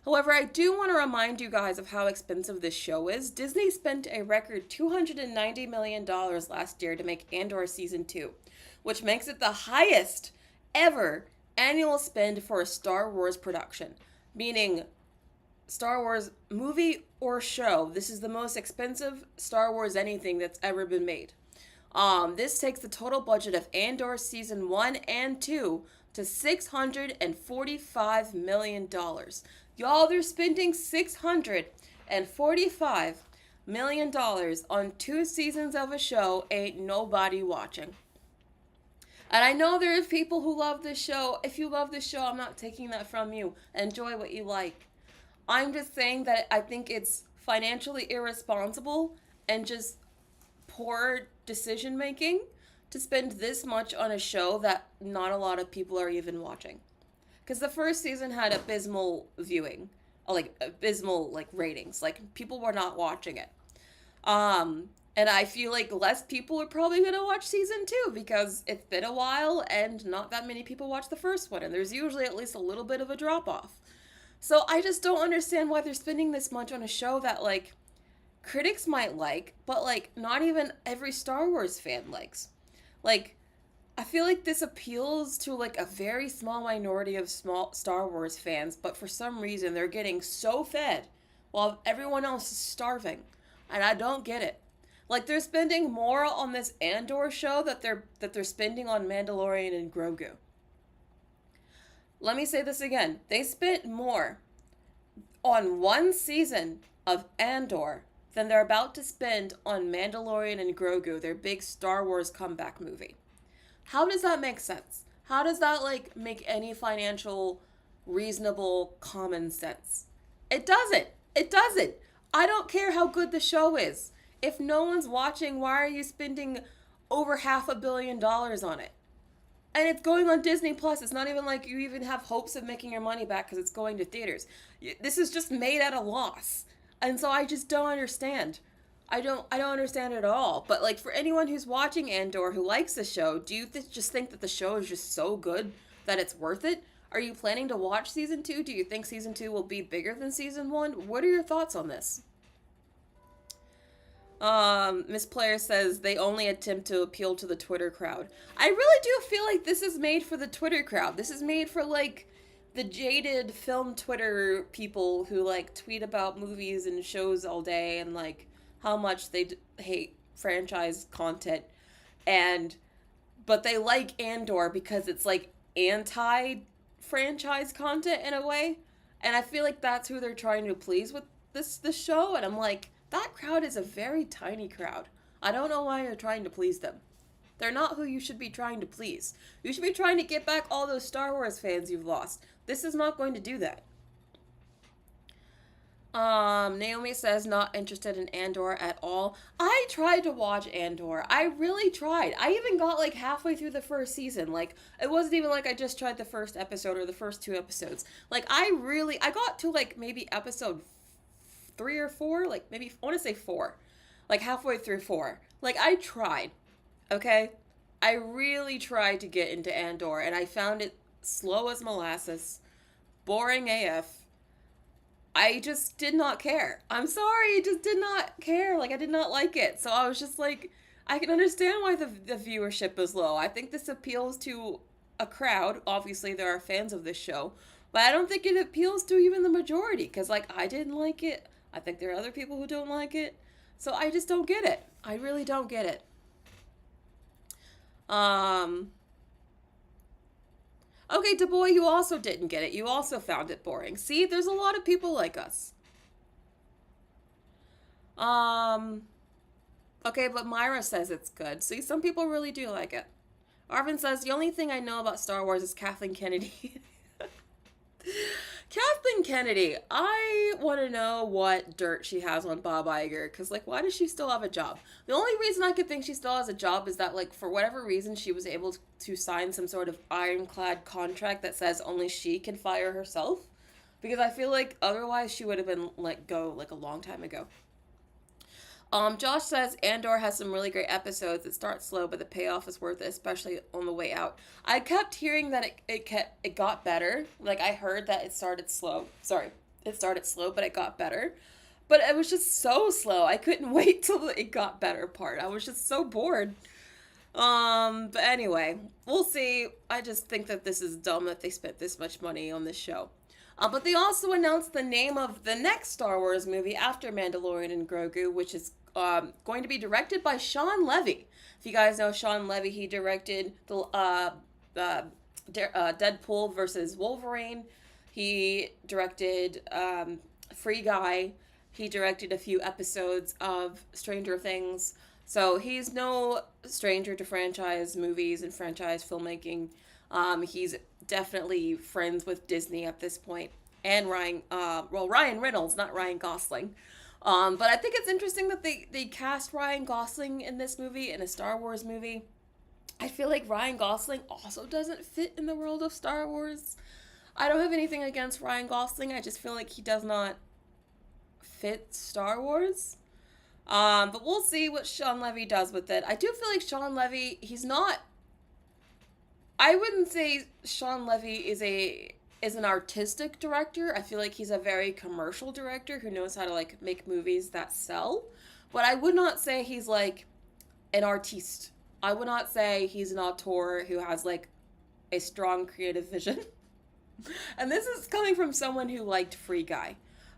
However, I do want to remind you guys of how expensive this show is. Disney spent a record $290 million last year to make Andor Season 2, which makes it the highest ever annual spend for a Star Wars production, meaning Star Wars movie or show. This is the most expensive Star Wars anything that's ever been made. This takes the total budget of Andor Season 1 and 2 to $645 million. Y'all, they're spending $645 million on 2 seasons of a show ain't nobody watching. And I know there are people who love this show. If you love this show, I'm not taking that from you. Enjoy what you like. I'm just saying that I think it's financially irresponsible and just poor decision making to spend this much on a show that not a lot of people are even watching. Because the first season had abysmal viewing, abysmal ratings. People were not watching it. And I feel like less people are probably going to watch season 2 because it's been a while and not that many people watch the first one. And there's usually at least a little bit of a drop off. So I just don't understand why they're spending this much on a show that critics might like, but not even every Star Wars fan likes. I feel like this appeals to a very small minority of small Star Wars fans, but for some reason they're getting so fed while everyone else is starving. And I don't get it. They're spending more on this Andor show that they're spending on Mandalorian and Grogu. Let me say this again. They spent more on one season of Andor than they're about to spend on Mandalorian and Grogu, their big Star Wars comeback movie. How does that make sense? How does that make any financial, reasonable, common sense? It doesn't. It doesn't. I don't care how good the show is. If no one's watching, why are you spending over $500 million on it? And it's going on Disney Plus. It's not even like you even have hopes of making your money back because it's going to theaters. This is just made at a loss. And so I just don't understand. I don't understand it at all. But for anyone who's watching Andor who likes the show, do you just think that the show is just so good that it's worth it? Are you planning to watch season 2? Do you think season 2 will be bigger than season 1? What are your thoughts on this? Miss Player says they only attempt to appeal to the Twitter crowd. I really do feel like this is made for the Twitter crowd. This is made for the jaded film Twitter people who tweet about movies and shows all day and how much they hate franchise content, but they like Andor because it's anti-franchise content in a way, and I feel like that's who they're trying to please with this show, and I'm that crowd is a very tiny crowd. I don't know why you're trying to please them. They're not who you should be trying to please. You should be trying to get back all those Star Wars fans you've lost. This is not going to do that. Naomi says not interested in Andor at all. I tried to watch Andor. I really tried. I even got like halfway through the first season. Like it wasn't even like I just tried the first episode or the first two episodes. Like I got to like maybe episode 3 or 4, like maybe I want to say 4. Like halfway through 4. Like I tried. Okay? I really tried to get into Andor and I found it slow as molasses, boring AF. I just did not care. I'm sorry, I just did not care. Like, I did not like it. So I was just like, I can understand why the viewership is low. I think this appeals to a crowd. Obviously, there are fans of this show. But I don't think it appeals to even the majority. Because, like, I didn't like it. I think there are other people who don't like it. So I just don't get it. I really don't get it. Um. Okay, DeBoy, you also didn't get it. You also found it boring. See, there's a lot of people like us. Um, okay, but Myra says it's good. See, some people really do like it. Arvin says, the only thing I know about Star Wars is Kathleen Kennedy. Kathleen Kennedy, I want to know what dirt she has on Bob Iger. Because, like, why does she still have a job? The only reason I could think she still has a job is that, like, for whatever reason, she was able to sign some sort of ironclad contract that says only she can fire herself. Because I feel like otherwise she would have been let go, like, a long time ago. Josh says Andor has some really great episodes. It starts slow, but the payoff is worth it, especially on the way out. I kept hearing that it got better. Like I heard that it started slow. Sorry, it started slow, but it got better. But it was just so slow. I couldn't wait till it got better part. I was just so bored. But anyway, we'll see. I just think that this is dumb that they spent this much money on this show. But they also announced the name of the next Star Wars movie after Mandalorian and Grogu, which is going to be directed by Sean Levy. If you guys know Sean Levy, he directed the Deadpool versus Wolverine. He directed Free Guy. He directed a few episodes of Stranger Things. So he's no stranger to franchise movies and franchise filmmaking. He's definitely friends with Disney at this point, and Ryan Reynolds, not Ryan Gosling. But I think it's interesting that they cast Ryan Gosling in this movie, in a Star Wars movie. I feel like Ryan Gosling also doesn't fit in the world of Star Wars. I don't have anything against Ryan Gosling. I just feel like he does not fit Star Wars. But we'll see what Sean Levy does with it. I do feel like Sean Levy, he's not. I wouldn't say Sean Levy is an artistic director. I feel like he's a very commercial director who knows how to like make movies that sell. But I would not say he's like an artiste. I would not say he's an auteur who has like a strong creative vision. And this is coming from someone who liked Free Guy.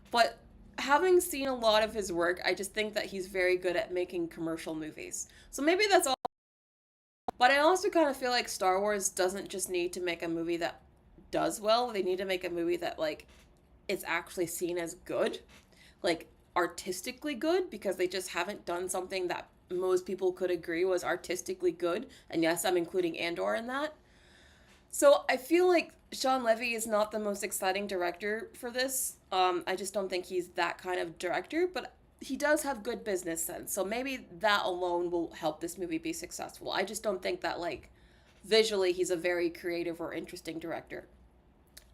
But having seen a lot of his work, I just think that he's very good at making commercial movies. So maybe that's all. But I also kind of feel like Star Wars doesn't just need to make a movie that does well. They need to make a movie that like it's actually seen as good, like artistically good, because they just haven't done something that most people could agree was artistically good. And yes, I'm including Andor in that. So I feel like Sean Levy is not the most exciting director for this. I just don't think he's that kind of director, but he does have good business sense. So maybe that alone will help this movie be successful. I just don't think that like visually he's a very creative or interesting director.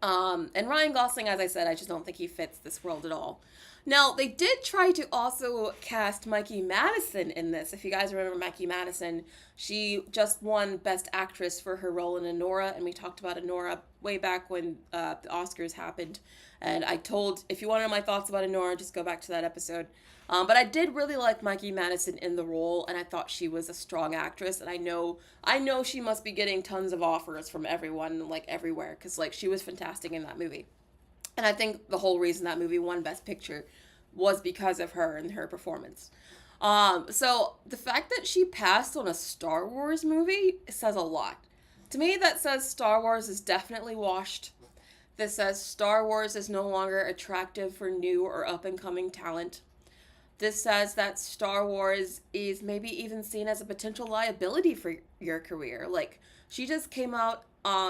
And Ryan Gosling, as I said, I just don't think he fits this world at all. Now, they did try to also cast Mikey Madison in this. If you guys remember Mikey Madison, she just won Best Actress for her role in Anora, and we talked about Anora way back when the Oscars happened. And I told, if you want to know my thoughts about Anora, just go back to that episode. But I did really like Mikey Madison in the role, and I thought she was a strong actress. And I know she must be getting tons of offers from everyone, like everywhere, because like she was fantastic in that movie. And I think the whole reason that movie won Best Picture was because of her and her performance. So the fact that she passed on a Star Wars movie says a lot. To me, that says Star Wars is definitely washed. This says Star Wars is no longer attractive for new or up-and-coming talent. This says that Star Wars is maybe even seen as a potential liability for your career. Like, she just came out,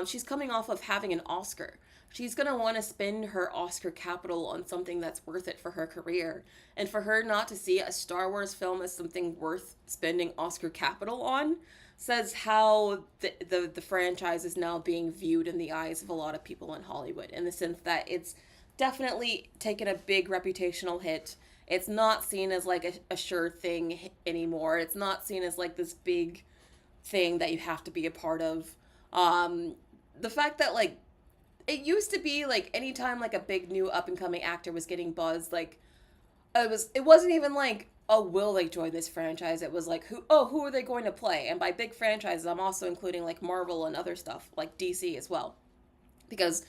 she's coming off of having an Oscar. she's going to want to spend her Oscar capital on something that's worth it for her career. And for her not to see a Star Wars film as something worth spending Oscar capital on says how the franchise is now being viewed in the eyes of a lot of people in Hollywood, in the sense that it's definitely taken a big reputational hit. It's not seen as like a sure thing anymore. It's not seen as like this big thing that you have to be a part of. The fact that like it used to be like anytime like a big new up and coming actor was getting buzzed, like it wasn't even like, oh, will they join this franchise? It was like, who are they going to play? And by big franchises, I'm also including like Marvel and other stuff, like DC as well. Because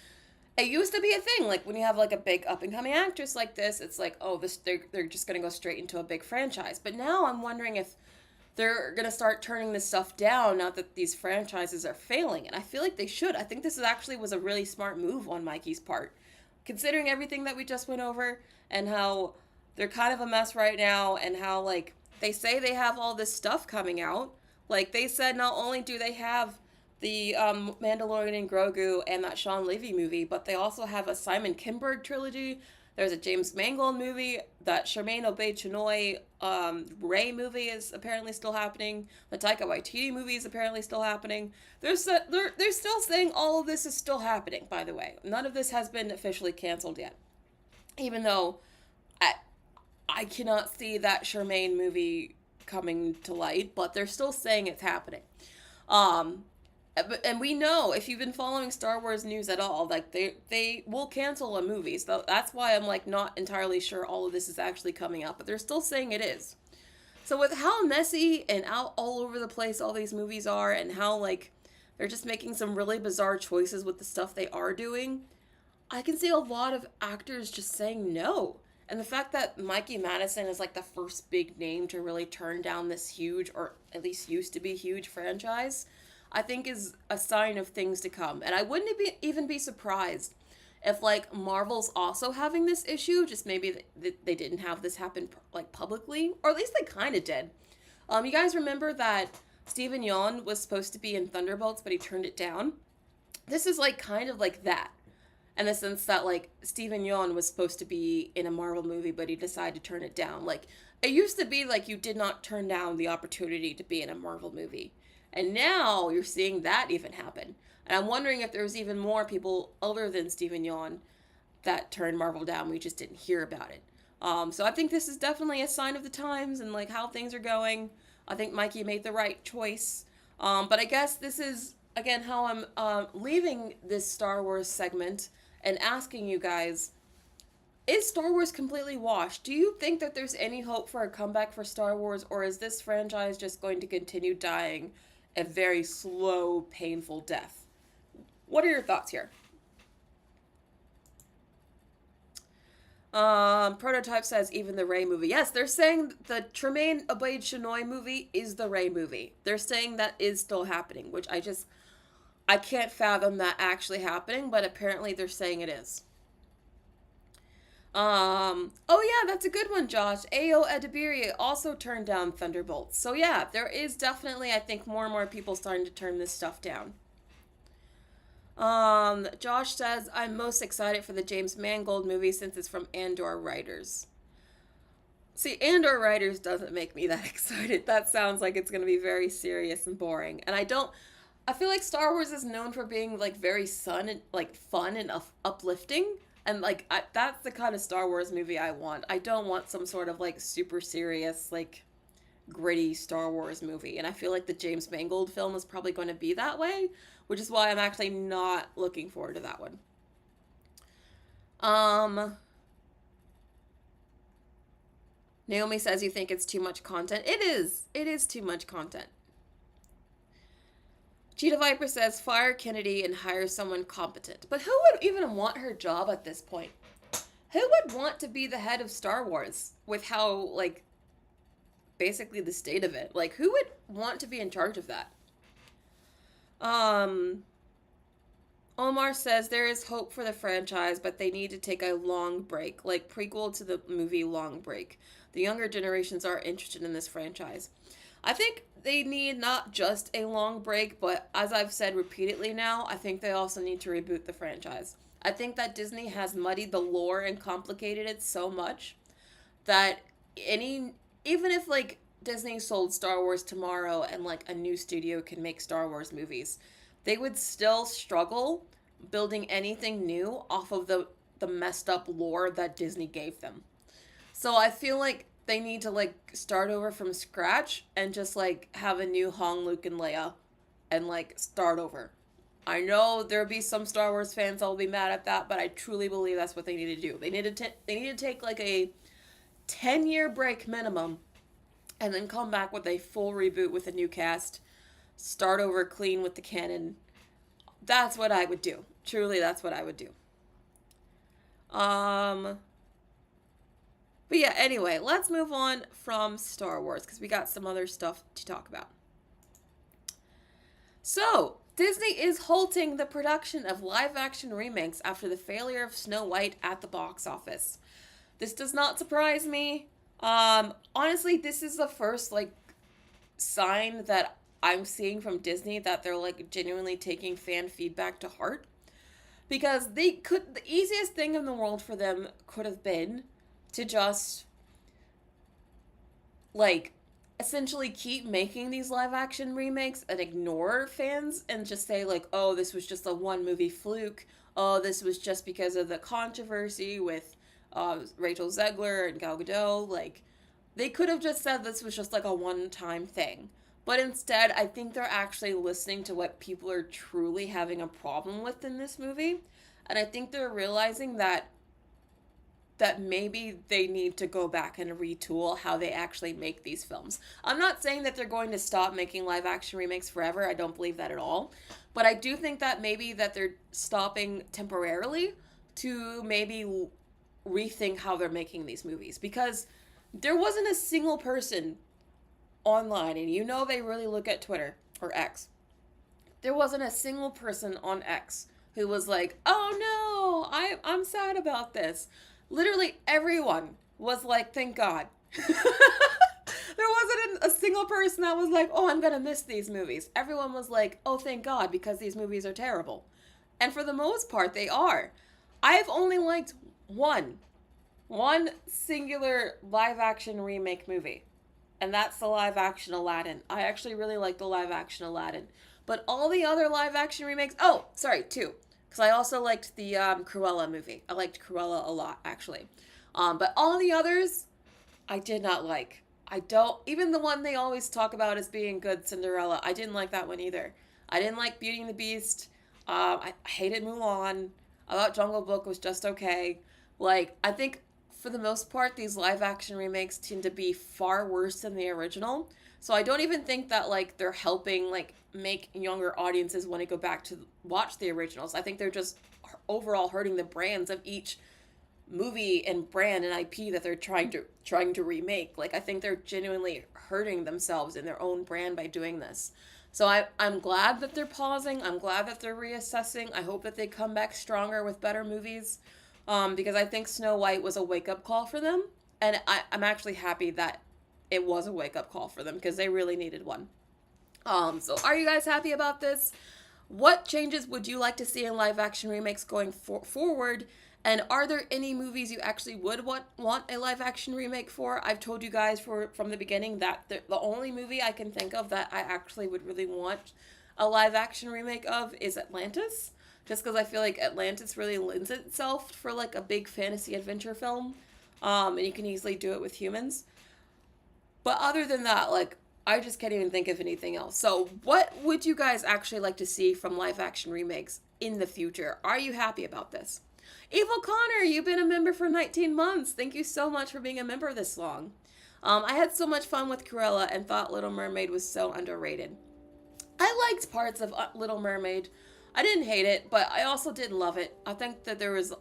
it used to be a thing, like when you have like a big up and coming actress like this, it's like, oh, they're just gonna go straight into a big franchise. But now I'm wondering if they're gonna start turning this stuff down now that these franchises are failing, and I feel like they should. I think this actually was a really smart move on Mikey's part, considering everything that we just went over and how they're kind of a mess right now, and how like they say they have all this stuff coming out. Like they said, not only do they have the Mandalorian and Grogu and that Sean Levy movie, but they also have a Simon Kinberg trilogy. There's a James Mangold movie. That Charmaine Obaid-Chinoy Rey movie is apparently still happening. The Taika Waititi movie is apparently still happening. They're still saying all of this is still happening, by the way. None of this has been officially canceled yet. Even though I cannot see that Charmaine movie coming to light, but they're still saying it's happening. And we know, if you've been following Star Wars news at all, like they will cancel a movie. So that's why I'm like not entirely sure all of this is actually coming out, but they're still saying it is. So with how messy and out all over the place all these movies are, and how like they're just making some really bizarre choices with the stuff they are doing, I can see a lot of actors just saying no. And the fact that Mikey Madison is like the first big name to really turn down this huge, or at least used to be huge, franchise, I think is a sign of things to come. And I wouldn't even be surprised if like Marvel's also having this issue, just maybe they didn't have this happen like publicly, or at least they kind of did. You guys remember that Stephen Yeun was supposed to be in Thunderbolts, but he turned it down? This is like kind of like that, in the sense that like Stephen Yeun was supposed to be in a Marvel movie, but he decided to turn it down. Like it used to be like you did not turn down the opportunity to be in a Marvel movie. And now you're seeing that even happen. And I'm wondering if there's even more people other than Stephen Yeun that turned Marvel down. We just didn't hear about it. So I think this is definitely a sign of the times and like how things are going. I think Mikey made the right choice. But I guess this is, again, how I'm leaving this Star Wars segment and asking you guys, is Star Wars completely washed? Do you think that there's any hope for a comeback for Star Wars, or is this franchise just going to continue dying a very slow, painful death? What are your thoughts here? Prototype says even the Rey movie. Yes, they're saying the Tremaine Obaid-Chinoy movie is the Rey movie. They're saying that is still happening, which I can't fathom that actually happening, but apparently they're saying it is. Oh yeah, that's a good one, Josh. Ayo Edebiri also turned down Thunderbolts. So yeah, there is definitely, I think, more and more people starting to turn this stuff down. Josh says, I'm most excited for the James Mangold movie since it's from Andor writers. See, Andor writers doesn't make me that excited. That sounds like it's going to be very serious and boring. And I feel like Star Wars is known for being like very fun and uplifting. And like that's the kind of Star Wars movie I want. I don't want some sort of like super serious, like gritty Star Wars movie. And I feel like the James Mangold film is probably going to be that way, which is why I'm actually not looking forward to that one. Naomi says you think it's too much content. It is. It is too much content. Cheetah Viper says, fire Kennedy and hire someone competent. But who would even want her job at this point? Who would want to be the head of Star Wars with how, like, basically the state of it? Like, who would want to be in charge of that? Omar says, there is hope for the franchise, but they need to take a long break, like prequel to the movie Long Break. The younger generations are interested in this franchise. I think they need not just a long break, but as I've said repeatedly now, I think they also need to reboot the franchise. I think that Disney has muddied the lore and complicated it so much that even if like Disney sold Star Wars tomorrow and like a new studio can make Star Wars movies, they would still struggle building anything new off of the messed up lore that Disney gave them. So I feel like they need to like start over from scratch and just like have a new Han, Luke, and Leia and like start over. I know there'll be some Star Wars fans that'll be mad at that, but I truly believe that's what they need to do. They need to take like a 10-year break minimum and then come back with a full reboot with a new cast, start over clean with the canon. That's what I would do. Truly, that's what I would do. Um but yeah, anyway, let's move on from Star Wars because we got some other stuff to talk about. So, Disney is halting the production of live action remakes after the failure of Snow White at the box office. This does not surprise me. Honestly, this is the first like sign that I'm seeing from Disney that they're like genuinely taking fan feedback to heart. Because the easiest thing in the world for them could have been to just like essentially keep making these live action remakes and ignore fans and just say like, oh, this was just a one movie fluke. Oh, this was just because of the controversy with Rachel Zegler and Gal Gadot. Like, they could have just said this was just like a one-time thing. But instead, I think they're actually listening to what people are truly having a problem with in this movie. And I think they're realizing that maybe they need to go back and retool how they actually make these films. I'm not saying that they're going to stop making live action remakes forever. I don't believe that at all. But I do think that maybe that they're stopping temporarily to maybe rethink how they're making these movies. Because there wasn't a single person online, and you know they really look at Twitter, or X. There wasn't a single person on X who was like, oh no, I'm sad about this. Literally everyone was like, thank God. There wasn't a single person that was like, oh, I'm going to miss these movies. Everyone was like, oh, thank God, because these movies are terrible. And for the most part, they are. I've only liked one singular live-action remake movie. And that's the live-action Aladdin. I actually really like the live-action Aladdin. But all the other live-action remakes... Oh, sorry, two. Because I also liked the Cruella movie. I liked Cruella a lot, actually. But all the others, I did not like. I don't... Even the one they always talk about as being good, Cinderella, I didn't like that one either. I didn't like Beauty and the Beast. I hated Mulan. I thought Jungle Book was just okay. Like, I think, for the most part, these live-action remakes tend to be far worse than the original. So I don't even think that, like, they're helping, like, make younger audiences want to go back to watch the originals. I think they're just overall hurting the brands of each movie and brand and IP that they're trying to remake. Like, I think they're genuinely hurting themselves in their own brand by doing this. So I'm glad that they're pausing. I'm glad that they're reassessing. I hope that they come back stronger with better movies. Because I think Snow White was a wake-up call for them. And I'm actually happy that it was a wake-up call for them because they really needed one. So are you guys happy about this? What changes would you like to see in live-action remakes going forward? And are there any movies you actually would want a live-action remake for? I've told you guys from the beginning that the only movie I can think of that I actually would really want a live-action remake of is Atlantis. Just because I feel like Atlantis really lends itself for like a big fantasy adventure film. And you can easily do it with humans. But other than that, like, I just can't even think of anything else. So what would you guys actually like to see from live action remakes in the future? Are you happy about this? Evil Connor, you've been a member for 19 months. Thank you so much for being a member this long. I had so much fun with Cruella and thought Little Mermaid was so underrated. I liked parts of Little Mermaid. I didn't hate it, but I also didn't love it. I think that there was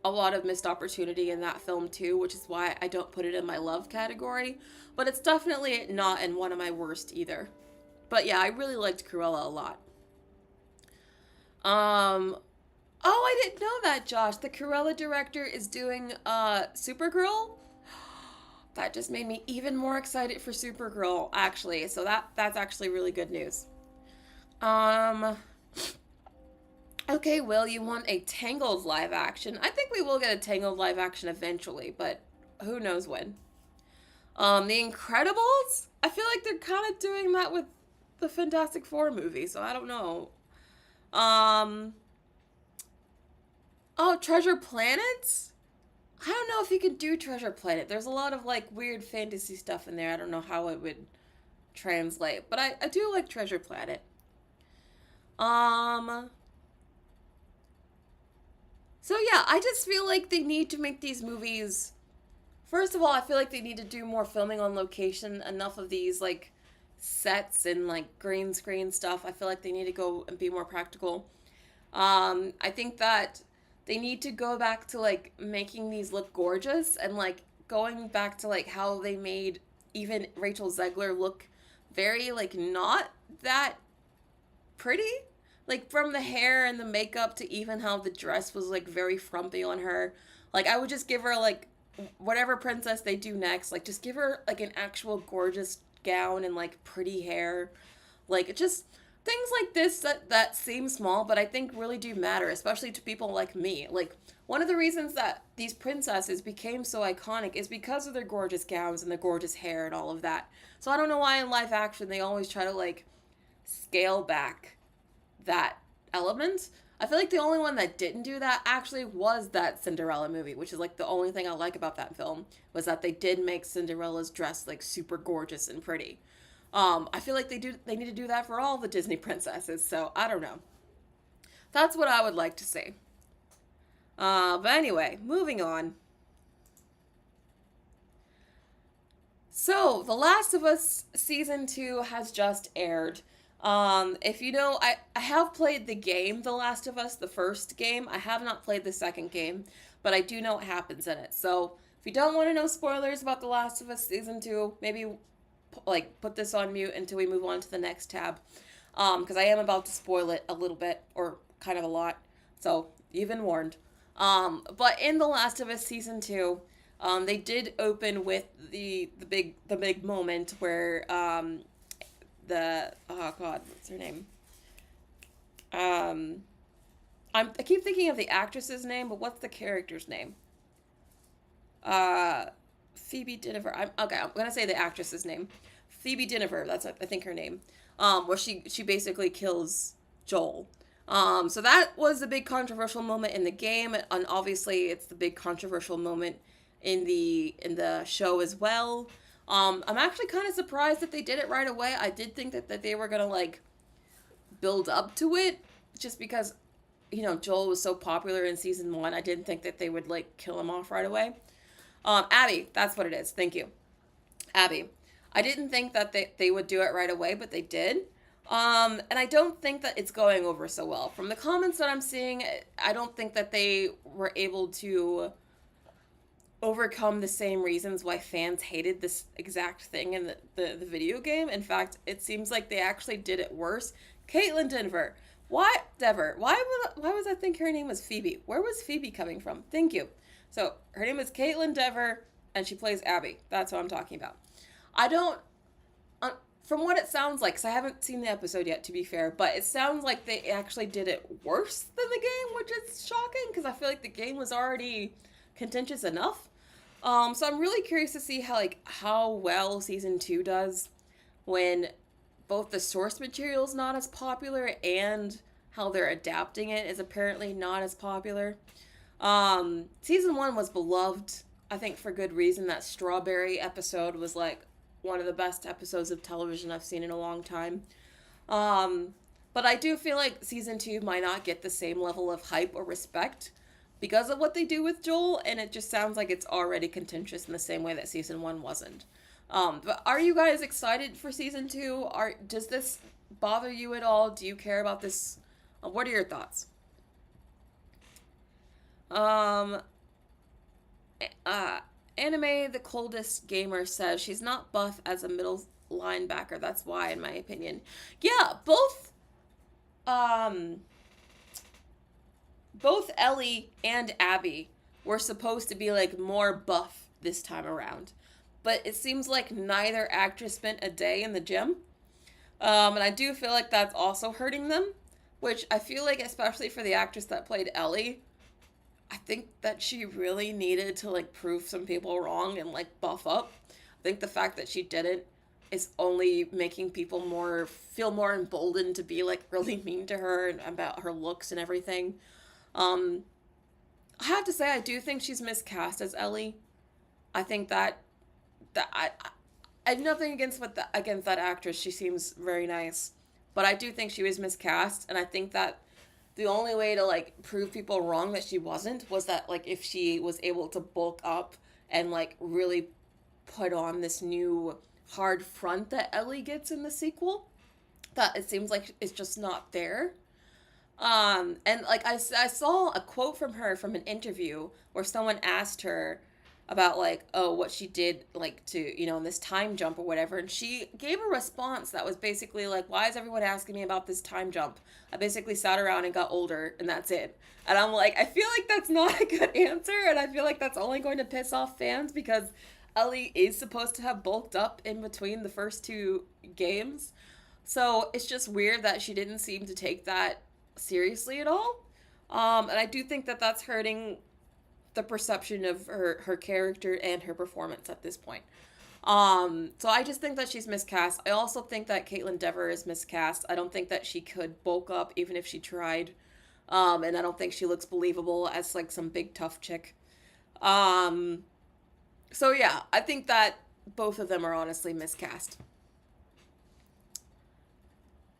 a lot of missed opportunity in that film too, which is why I don't put it in my love category. But it's definitely not in one of my worst either. But yeah, I really liked Cruella a lot. Oh, I didn't know that, Josh. The Cruella director is doing Supergirl. That just made me even more excited for Supergirl, actually. So that's actually really good news. Okay, Will, you want a Tangled live action? I think we will get a Tangled live action eventually, but who knows when. The Incredibles? I feel like they're kind of doing that with the Fantastic Four movie, so I don't know. Um, oh, Treasure Planet? I don't know if you can do Treasure Planet. There's a lot of like weird fantasy stuff in there. I don't know how it would translate, but I do like Treasure Planet. Um, so yeah, I just feel like they need to make these movies. First of all, I feel like they need to do more filming on location. Enough of these like sets and like green screen stuff. I feel like they need to go and be more practical. I think that they need to go back to like making these look gorgeous and like going back to like how they made even Rachel Zegler look very like not that pretty. Like from the hair and the makeup to even how the dress was like very frumpy on her. Like I would just give her like whatever princess they do next, like just give her like an actual gorgeous gown and like pretty hair. Like it just things like this that seem small but I think really do matter, especially to people like me. Like one of the reasons that these princesses became so iconic is because of their gorgeous gowns and their gorgeous hair and all of that. So I don't know why in live action they always try to like scale back that element. I feel like the only one that didn't do that actually was that Cinderella movie, which is like the only thing I like about that film was that they did make Cinderella's dress like super gorgeous and pretty. I feel like they need to do that for all the Disney princesses, so I don't know. That's what I would like to see. But anyway, moving on. So, The Last of Us Season 2 has just aired. If you know, I have played the game, The Last of Us, the first game. I have not played the second game, but I do know what happens in it. So, if you don't want to know spoilers about The Last of Us Season 2, maybe, like, put this on mute until we move on to the next tab. Because I am about to spoil it a little bit, or kind of a lot. So, you've been warned. But in The Last of Us Season 2, they did open with the big moment where, oh god, what's her name? I keep thinking of the actress's name, but what's the character's name? Phoebe Dynevor. I'm gonna say the actress's name. Phoebe Dynevor. That's I think her name. Where she basically kills Joel. So that was a big controversial moment in the game, and obviously it's the big controversial moment in the show as well. I'm actually kind of surprised that they did it right away. I did think that they were gonna like build up to it, just because Joel was so popular in season 1. I didn't think that they would like kill him off right away. Abby, that's what it is. Thank you, Abby. I didn't think that they would do it right away, but they did. And I don't think that it's going over so well. From the comments that I'm seeing, I don't think that they were able to overcome the same reasons why fans hated this exact thing in the video game. In fact, it seems like they actually did it worse. Caitlin Denver. Whatever. Why was I think her name was Phoebe? Where was Phoebe coming from? Thank you. So, her name is Caitlin Dever, and she plays Abby. That's what I'm talking about. I don't... from what it sounds like, because I haven't seen the episode yet, to be fair, but it sounds like they actually did it worse than the game, which is shocking, because I feel like the game was already contentious enough. So I'm really curious to see how well season 2 does when both the source material is not as popular and how they're adapting it is apparently not as popular. Season 1 was beloved, I think for good reason. That strawberry episode was like one of the best episodes of television I've seen in a long time. But I do feel like season 2 might not get the same level of hype or respect because of what they do with Joel, and it just sounds like it's already contentious in the same way that season 1 wasn't. But are you guys excited for season 2? Does this bother you at all? Do you care about this? What are your thoughts? Anime The Coldest Gamer says she's not buff as a middle linebacker. That's why, in my opinion. Yeah, both Ellie and Abby were supposed to be like more buff this time around. But it seems like neither actress spent a day in the gym. And I do feel like that's also hurting them. which I feel like, especially for the actress that played Ellie, I think that she really needed to like prove some people wrong and like buff up. I think the fact that she didn't is only making people more feel more emboldened to be like really mean to her and about her looks and everything. Um, I have to say I do think she's miscast as Ellie. I think that I have nothing against that actress. She seems very nice, but I do think she was miscast, and I think that the only way to like prove people wrong that she wasn't was that like if she was able to bulk up and like really put on this new hard front that Ellie gets in the sequel, that it seems like it's just not there. And like I saw a quote from her from an interview where someone asked her about like, oh, what she did like to, in this time jump or whatever, and she gave a response that was basically like, why is everyone asking me about this time jump? I basically sat around and got older and that's it. And I'm like, I feel like that's not a good answer, and I feel like that's only going to piss off fans because Ellie is supposed to have bulked up in between the first two games. So it's just weird that she didn't seem to take that seriously at all. And I do think that that's hurting the perception of her character and her performance at this point. So I just think that she's miscast. I also think that Caitlin Dever is miscast. I don't think that she could bulk up even if she tried. And I don't think she looks believable as like some big tough chick. So yeah, I think that both of them are honestly miscast.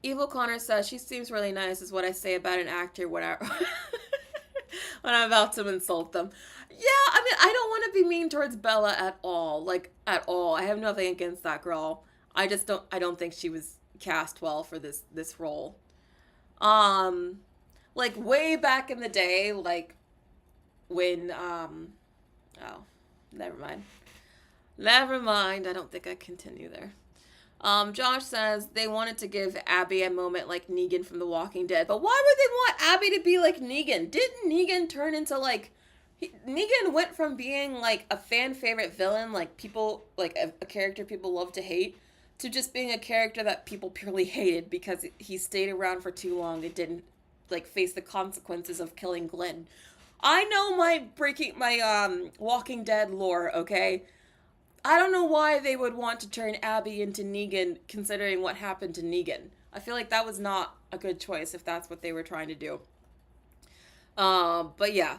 Evil Connor says she seems really nice is what I say about an actor when I when I'm about to insult them. Yeah, I mean, I don't want to be mean towards Bella at all. Like at all. I have nothing against that girl. I don't think she was cast well for this role. Um like way back in the day, like when oh, never mind. Never mind. I don't think I continue there. Josh says they wanted to give Abby a moment like Negan from The Walking Dead, but why would they want Abby to be like Negan? Didn't Negan turn into like Negan went from being like a fan favorite villain, like people like a character people love to hate, to just being a character that people purely hated because he stayed around for too long and didn't like face the consequences of killing Glenn. I know my Walking Dead lore, okay? I don't know why they would want to turn Abby into Negan considering what happened to Negan. I feel like that was not a good choice if that's what they were trying to do. But yeah,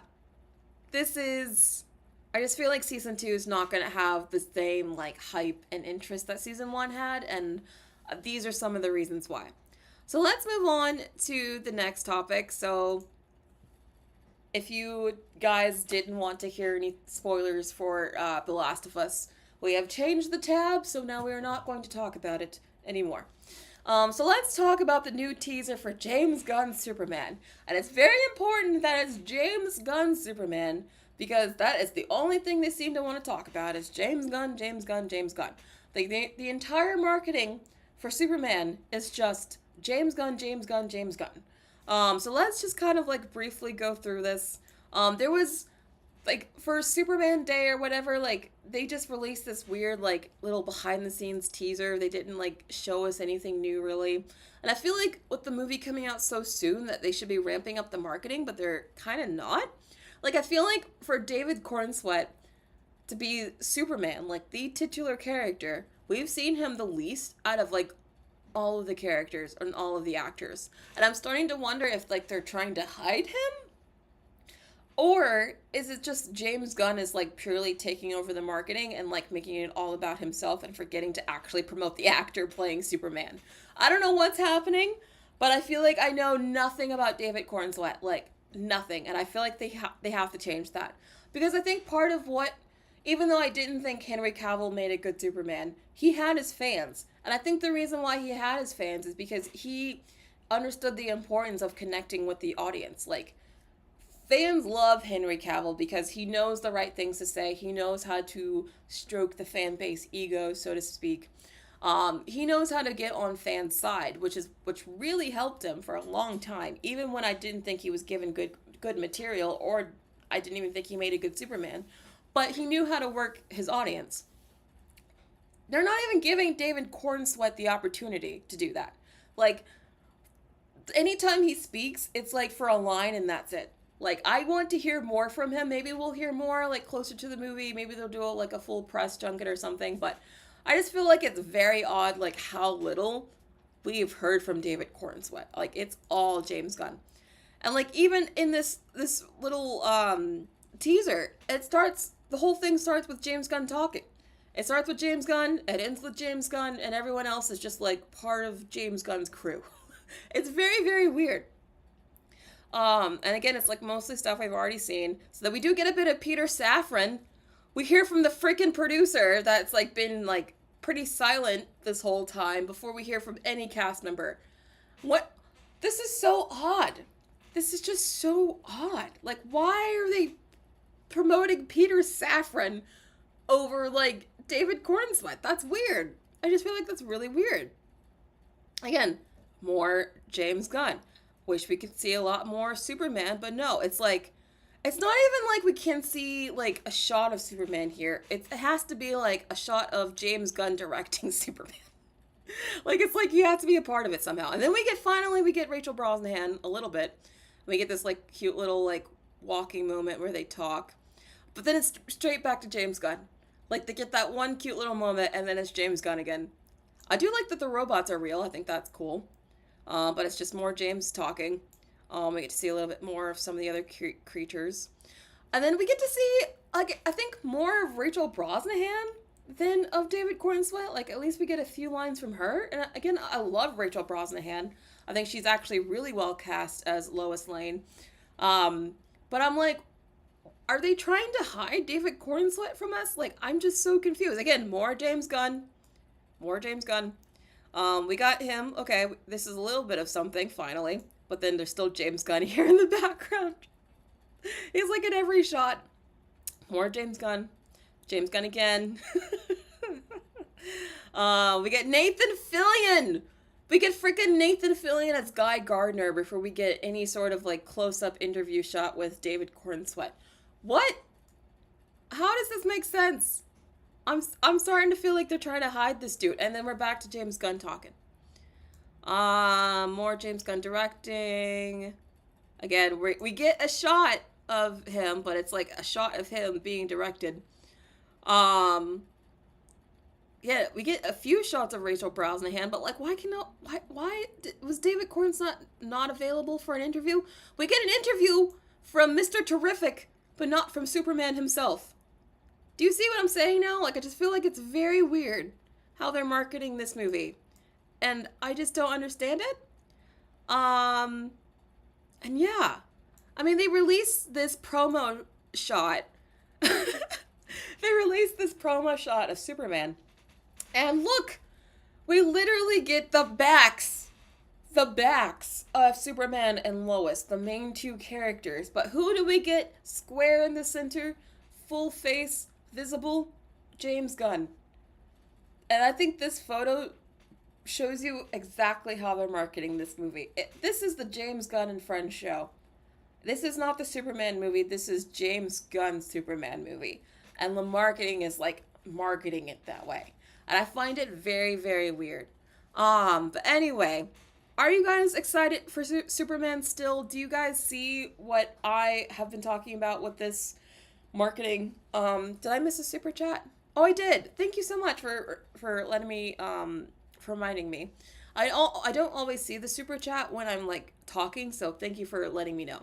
I just feel like season 2 is not going to have the same like hype and interest that season 1 had, and these are some of the reasons why. So let's move on to the next topic. So if you guys didn't want to hear any spoilers for The Last of Us, we have changed the tab, so now we are not going to talk about it anymore. So let's talk about the new teaser for James Gunn's Superman. And it's very important that it's James Gunn's Superman, because that is the only thing they seem to want to talk about is James Gunn, James Gunn, James Gunn. The entire marketing for Superman is just James Gunn, James Gunn, James Gunn. So let's just kind of like briefly go through this. There was like for Superman Day or whatever, like they just released this weird like little behind the scenes teaser. They didn't like show us anything new really. And I feel like with the movie coming out so soon that they should be ramping up the marketing, but they're kind of not. Like I feel like for David Cornsweet to be Superman, like the titular character, we've seen him the least out of like all of the characters and all of the actors. And I'm starting to wonder if like they're trying to hide him, or is it just James Gunn is like purely taking over the marketing and like making it all about himself and forgetting to actually promote the actor playing Superman? I don't know what's happening, but I feel like I know nothing about David Cornsweet, like nothing, and I feel like they have to change that, because I think part of what, even though I didn't think Henry Cavill made a good Superman, he had his fans, and I think the reason why he had his fans is because he understood the importance of connecting with the audience. Like fans love Henry Cavill because he knows the right things to say. He knows how to stroke the fan base ego, so to speak. He knows how to get on fans' side, which really helped him for a long time, even when I didn't think he was given good material, or I didn't even think he made a good Superman. But he knew how to work his audience. They're not even giving David Cornsweet the opportunity to do that. Like, anytime he speaks, it's like for a line and that's it. Like, I want to hear more from him. Maybe we'll hear more, like, closer to the movie. Maybe they'll do, like, a full press junket or something. But I just feel like it's very odd, like, how little we've heard from David Cornsweet. Like, it's all James Gunn. And, like, even in this little teaser, the whole thing starts with James Gunn talking. It starts with James Gunn, it ends with James Gunn, and everyone else is just, like, part of James Gunn's crew. It's very, very weird. And again, it's like mostly stuff we've already seen. So that we do get a bit of Peter Safran. We hear from the freaking producer that's like been like pretty silent this whole time before we hear from any cast member. What? This is so odd. This is just so odd. Like, why are they promoting Peter Safran over like David Cornsweet? That's weird. I just feel like that's really weird. Again, more James Gunn. Wish we could see a lot more Superman, but no, it's like, it's not even like we can see like a shot of Superman here. It has to be like a shot of James Gunn directing Superman. Like, it's like you have to be a part of it somehow. And then we get Rachel Brosnahan a little bit. We get this like cute little like walking moment where they talk, but then it's straight back to James Gunn. Like, they get that one cute little moment and then it's James Gunn again. I do like that the robots are real. I think that's cool. But it's just more James talking. We get to see a little bit more of some of the other creatures. And then we get to see, like, I think more of Rachel Brosnahan than of David Cornsweet. Like, at least we get a few lines from her. And again, I love Rachel Brosnahan. I think she's actually really well cast as Lois Lane. But I'm like, are they trying to hide David Cornsweet from us? Like, I'm just so confused. Again, more James Gunn. More James Gunn. We got him. Okay, this is a little bit of something, finally. But then there's still James Gunn here in the background. He's like in every shot. More James Gunn. James Gunn again. We get Nathan Fillion. We get freaking Nathan Fillion as Guy Gardner before we get any sort of like close-up interview shot with David Cornsweet. What? How does this make sense? I'm starting to feel like they're trying to hide this dude. And then we're back to James Gunn talking. More James Gunn directing. Again, we get a shot of him, but it's like a shot of him being directed. Yeah, we get a few shots of Rachel Brosnahan, but like, why was David Cornsweet not available for an interview? We get an interview from Mr. Terrific, but not from Superman himself. Do you see what I'm saying now? Like, I just feel like it's very weird how they're marketing this movie. And I just don't understand it. And yeah. I mean, they released this promo shot. They released this promo shot of Superman. And look, we literally get the backs of Superman and Lois, the main two characters. But who do we get square in the center, full face, visible? James Gunn. And I think this photo shows you exactly how they're marketing this movie. This is the James Gunn and Friends show. This is not the Superman movie. This is James Gunn's Superman movie. And the marketing is like marketing it that way. And I find it very, very weird. But anyway, are you guys excited for Superman still? Do you guys see what I have been talking about with this marketing? Did I miss a super chat? Oh, I did. Thank you so much for letting me, for reminding me. I don't always see the super chat when I'm like talking, so thank you for letting me know.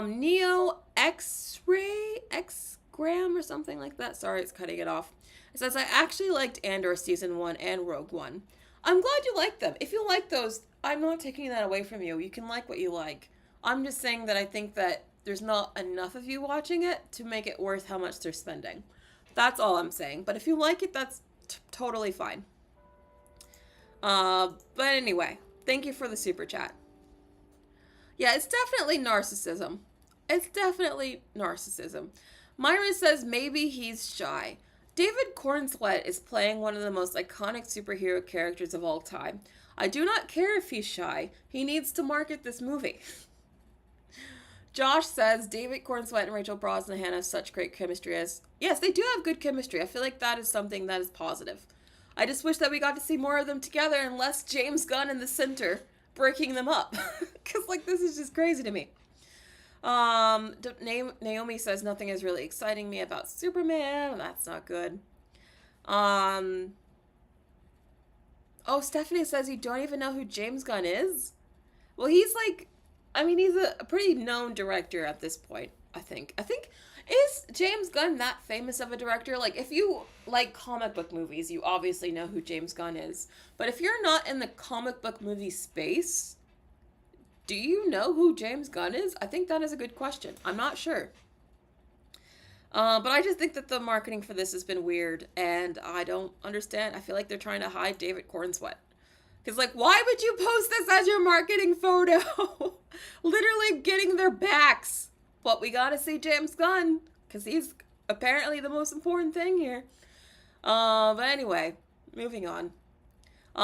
Neo X-Ray, X-Gram or something like that. Sorry, it's cutting it off. It says, I actually liked Andor Season 1 and Rogue One. I'm glad you like them. If you like those, I'm not taking that away from you. You can like what you like. I'm just saying that I think that there's not enough of you watching it to make it worth how much they're spending. That's all I'm saying. But if you like it, that's totally fine. But anyway, thank you for the super chat. Yeah, it's definitely narcissism. It's definitely narcissism. Myra says maybe he's shy. David Cornsweet is playing one of the most iconic superhero characters of all time. I do not care if he's shy. He needs to market this movie. Josh says David Cornsweet and Rachel Brosnahan have such great chemistry as... Yes, they do have good chemistry. I feel like that is something that is positive. I just wish that we got to see more of them together and less James Gunn in the center breaking them up. Because, like, this is just crazy to me. Naomi says nothing is really exciting me about Superman. That's not good. Oh, Stephanie says you don't even know who James Gunn is? Well, he's like, I mean, he's a pretty known director at this point, I think. Is James Gunn that famous of a director? Like, if you like comic book movies, you obviously know who James Gunn is. But if you're not in the comic book movie space, do you know who James Gunn is? I think that is a good question. I'm not sure. But I just think that the marketing for this has been weird, and I don't understand. I feel like they're trying to hide David Cornsweet. Because, like, why would you post this as your marketing photo? Literally getting their backs. But we gotta see James Gunn, because he's apparently the most important thing here. But anyway, moving on.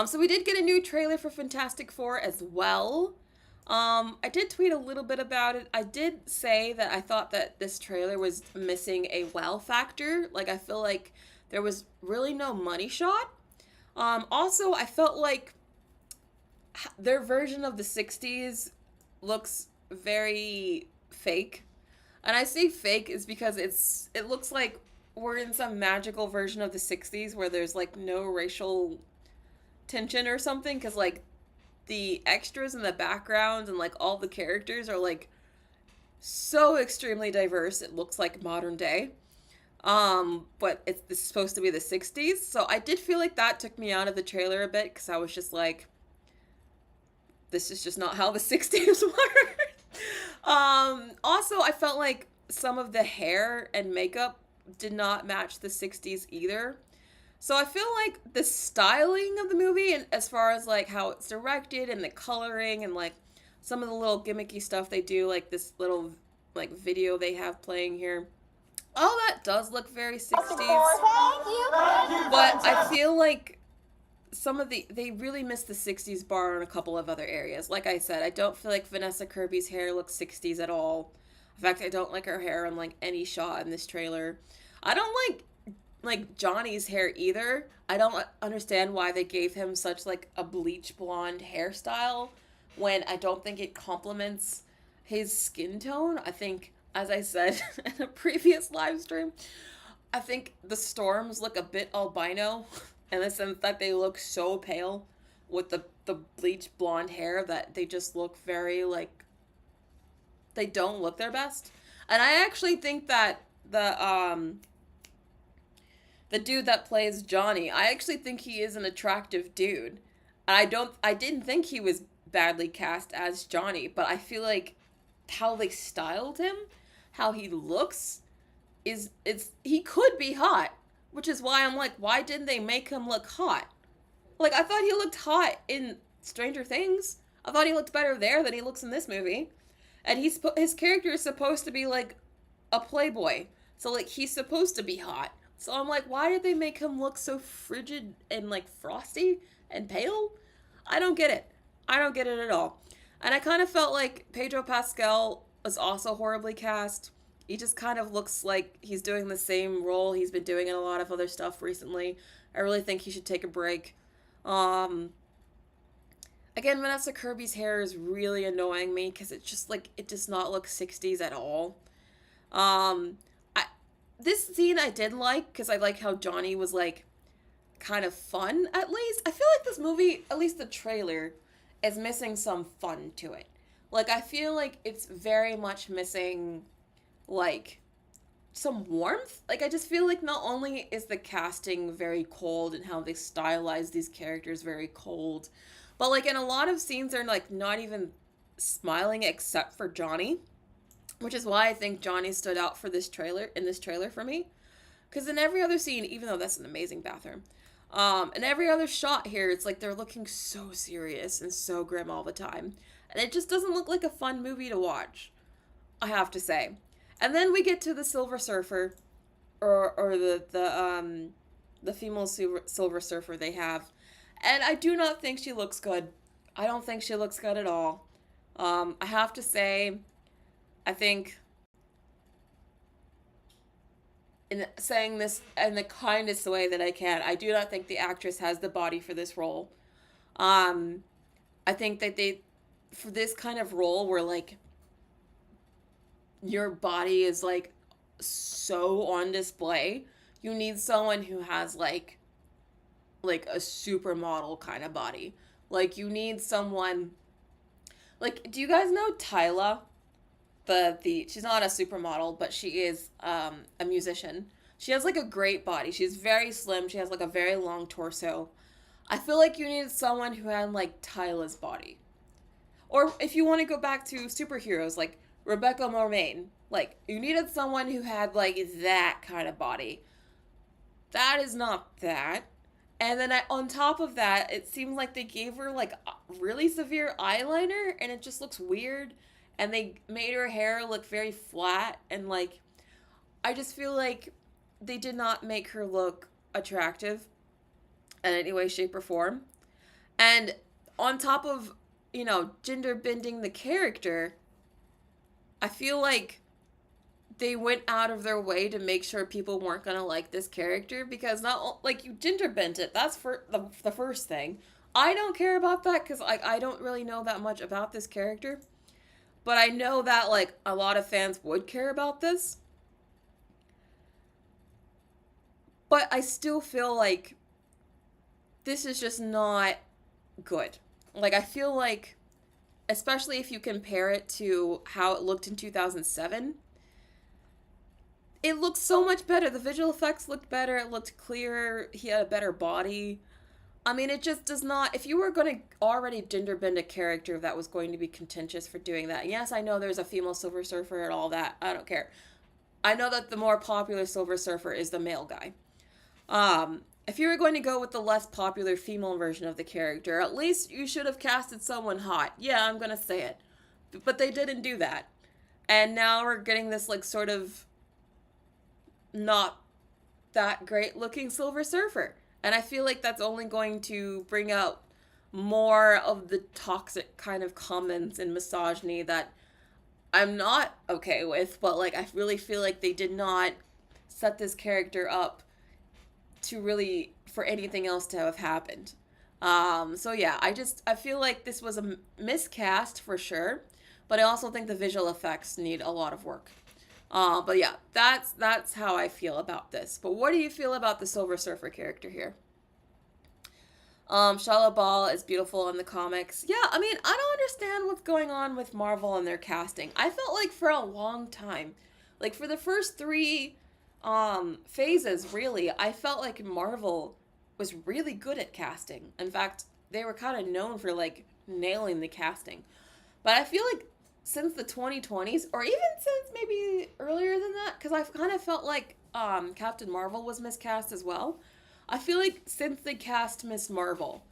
So we did get a new trailer for Fantastic Four as well. I did tweet a little bit about it. I did say that I thought that this trailer was missing a wow factor. Like, I feel like there was really no money shot. Also, I felt like their version of the 60s looks very fake. And I say fake is because it looks like we're in some magical version of the 60s where there's, like, no racial tension or something. Because, like, the extras in the background and, like, all the characters are, like, so extremely diverse. It looks like modern day. But it's supposed to be the 60s. So I did feel like that took me out of the trailer a bit, because I was just like, this is just not how the 60s were. Also, I felt like some of the hair and makeup did not match the 60s either. So I feel like the styling of the movie, and as far as, like, how it's directed and the coloring and, like, some of the little gimmicky stuff they do, like this little, like, video they have playing here, all that does look very 60s. But I feel like they really missed the 60s bar on a couple of other areas. Like I said, I don't feel like Vanessa Kirby's hair looks 60s at all. In fact, I don't like her hair on, like, any shot in this trailer. I don't like Johnny's hair either. I don't understand why they gave him such, like, a bleach blonde hairstyle when I don't think it complements his skin tone. I think, as I said in a previous live stream, I think the Storms look a bit albino in the sense that they look so pale with the bleach blonde hair that they just look very, like, they don't look their best. And I actually think that the dude that plays Johnny, I actually think he is an attractive dude. And I didn't think he was badly cast as Johnny, but I feel like how they styled him, how he looks, he could be hot. Which is why I'm like, why didn't they make him look hot? Like, I thought he looked hot in Stranger Things. I thought he looked better there than he looks in this movie. And his character is supposed to be, like, a playboy. So, like, he's supposed to be hot. So I'm like, why did they make him look so frigid and, like, frosty and pale? I don't get it. I don't get it at all. And I kind of felt like Pedro Pascal was also horribly cast. He just kind of looks like he's doing the same role he's been doing in a lot of other stuff recently. I really think he should take a break. Again, Vanessa Kirby's hair is really annoying me because it's just, like, it does not look 60s at all. This scene I did like because I like how Johnny was, like, kind of fun, at least. I feel like this movie, at least the trailer, is missing some fun to it. Like, I feel like it's very much missing, like, some warmth. Like, I just feel like not only is the casting very cold and how they stylize these characters very cold, but, like, in a lot of scenes they're, like, not even smiling except for Johnny, which is why I think Johnny stood out for this trailer for me. Because in every other scene, even though that's an amazing bathroom, in every other shot here, it's like they're looking so serious and so grim all the time. And it just doesn't look like a fun movie to watch, I have to say. And then we get to the Silver Surfer, or the female Silver Surfer they have. And I do not think she looks good. I don't think she looks good at all. I have to say, I think, in saying this in the kindest way that I can, I do not think the actress has the body for this role. I I think that they, for this kind of role where like your body is like so on display, you need someone who has like a supermodel kind of body. Like you need someone like, do you guys know Tyla? The she's not a supermodel, but she is a musician. She has like a great body. She's very slim. She has like a very long torso. I feel like you needed someone who had like Tyla's body. Or if you want to go back to superheroes like Rebecca Mormaine, like you needed someone who had like that kind of body. That is not that. And then on top of that, it seems like they gave her like really severe eyeliner and it just looks weird. And they made her hair look very flat. And like, I just feel like they did not make her look attractive in any way, shape, or form. And on top of, gender bending the character, I feel like they went out of their way to make sure people weren't gonna like this character because not like you gender bent it. That's for the first thing. I don't care about that because I don't really know that much about this character, but I know that like a lot of fans would care about this. But I still feel like this is just not good. Like I feel like, especially if you compare it to how it looked in 2007. It looked so much better. The visual effects looked better. It looked clearer. He had a better body. I mean, it just does not... If you were going to already gender bend a character that was going to be contentious for doing that. Yes, I know there's a female Silver Surfer and all that. I don't care. I know that the more popular Silver Surfer is the male guy. If you were going to go with the less popular female version of the character, at least you should have casted someone hot. Yeah, I'm going to say it. But they didn't do that. And now we're getting this, like, sort of not that great looking Silver Surfer. And I feel like that's only going to bring out more of the toxic kind of comments and misogyny that I'm not okay with, but like I really feel like they did not set this character up to really for anything else to have happened. So yeah, I feel like this was a miscast for sure, but I also think the visual effects need a lot of work. But yeah, that's how I feel about this. But what do you feel about the Silver Surfer character here? Shia LaBeouf is beautiful in the comics. Yeah, I mean, I don't understand what's going on with Marvel and their casting. I felt like for a long time, like for the first three phases, really, I felt like Marvel was really good at casting. In fact, they were kind of known for like nailing the casting. But I feel like since the 2020s, or even since maybe earlier than that, because I've kind of felt like Captain Marvel was miscast as well. I feel like since they cast Miss Marvel,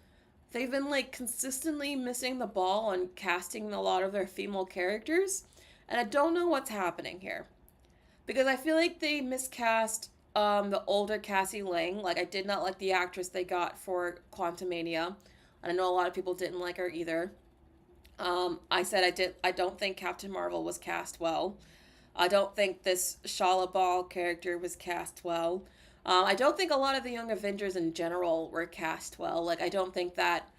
they've been like consistently missing the ball on casting a lot of their female characters, and I don't know what's happening here. Because I feel like they miscast the older Cassie Lang. Like, I did not like the actress they got for Quantumania, and I know a lot of people didn't like her either. I don't think Captain Marvel was cast well. I don't think this Shia LaBeouf character was cast well. I don't think a lot of the Young Avengers in general were cast well. Like, I don't think that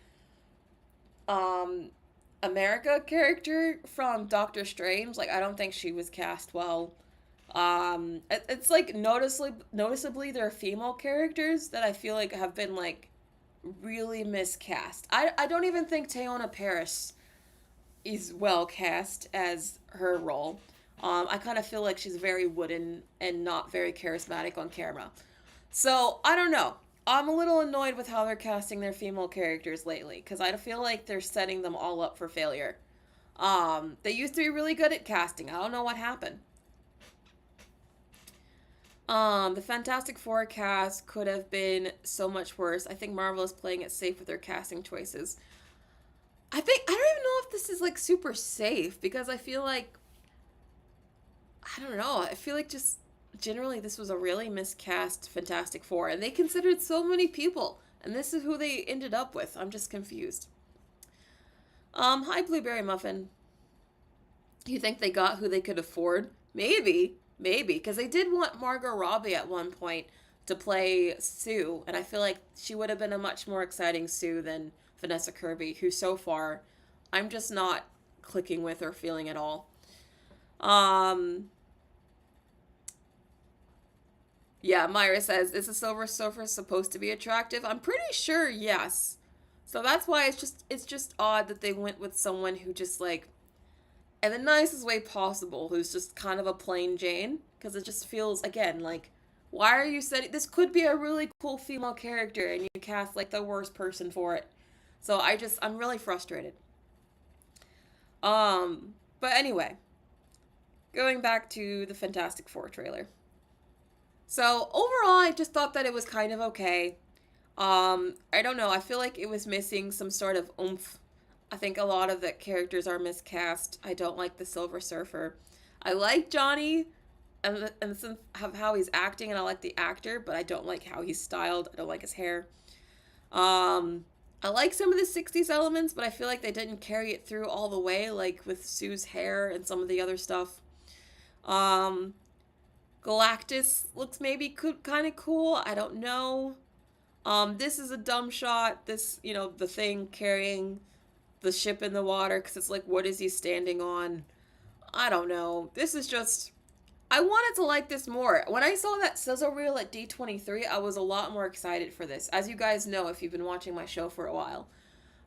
America character from Doctor Strange, like, I don't think she was cast well. It's like noticeably there are female characters that I feel like have been like really miscast. I don't even think Teyonah Parris is well cast as her role. I kind of feel like she's very wooden and not very charismatic on camera. So, I don't know. I'm a little annoyed with how they're casting their female characters lately, because I feel like they're setting them all up for failure. They used to be really good at casting. I don't know what happened. The Fantastic Four cast could have been so much worse. I think Marvel is playing it safe with their casting choices. I don't even know if this is like super safe, because I feel like, I don't know, I feel like just generally this was a really miscast Fantastic Four, and they considered so many people, and this is who they ended up with. I'm just confused. Hi Blueberry Muffin. You think they got who they could afford? Maybe, because they did want Margot Robbie at one point to play Sue, and I feel like she would have been a much more exciting Sue than Vanessa Kirby, who so far I'm just not clicking with or feeling at all. Um, yeah, Myra says, is the Silver Surfer supposed to be attractive? I'm pretty sure yes. So that's why it's just odd that they went with someone who just like in the nicest way possible, who's just kind of a plain Jane, because it just feels again like why are you setting this could be a really cool female character and you cast like the worst person for it. So I'm really frustrated. But anyway, going back to the Fantastic Four trailer. So overall, I just thought that it was kind of okay. I don't know. I feel like it was missing some sort of oomph. I think a lot of the characters are miscast. I don't like the Silver Surfer. I like Johnny and some of how he's acting, and I like the actor, but I don't like how he's styled. I don't like his hair. I like some of the 60s elements, but I feel like they didn't carry it through all the way, like with Sue's hair and some of the other stuff. Um, Galactus looks maybe kind of cool. I don't know. This is a dumb shot. This, the thing carrying the ship in the water, because it's like, what is he standing on? I don't know. This is just. I wanted to like this more. When I saw that sizzle reel at D23, I was a lot more excited for this, as you guys know if you've been watching my show for a while.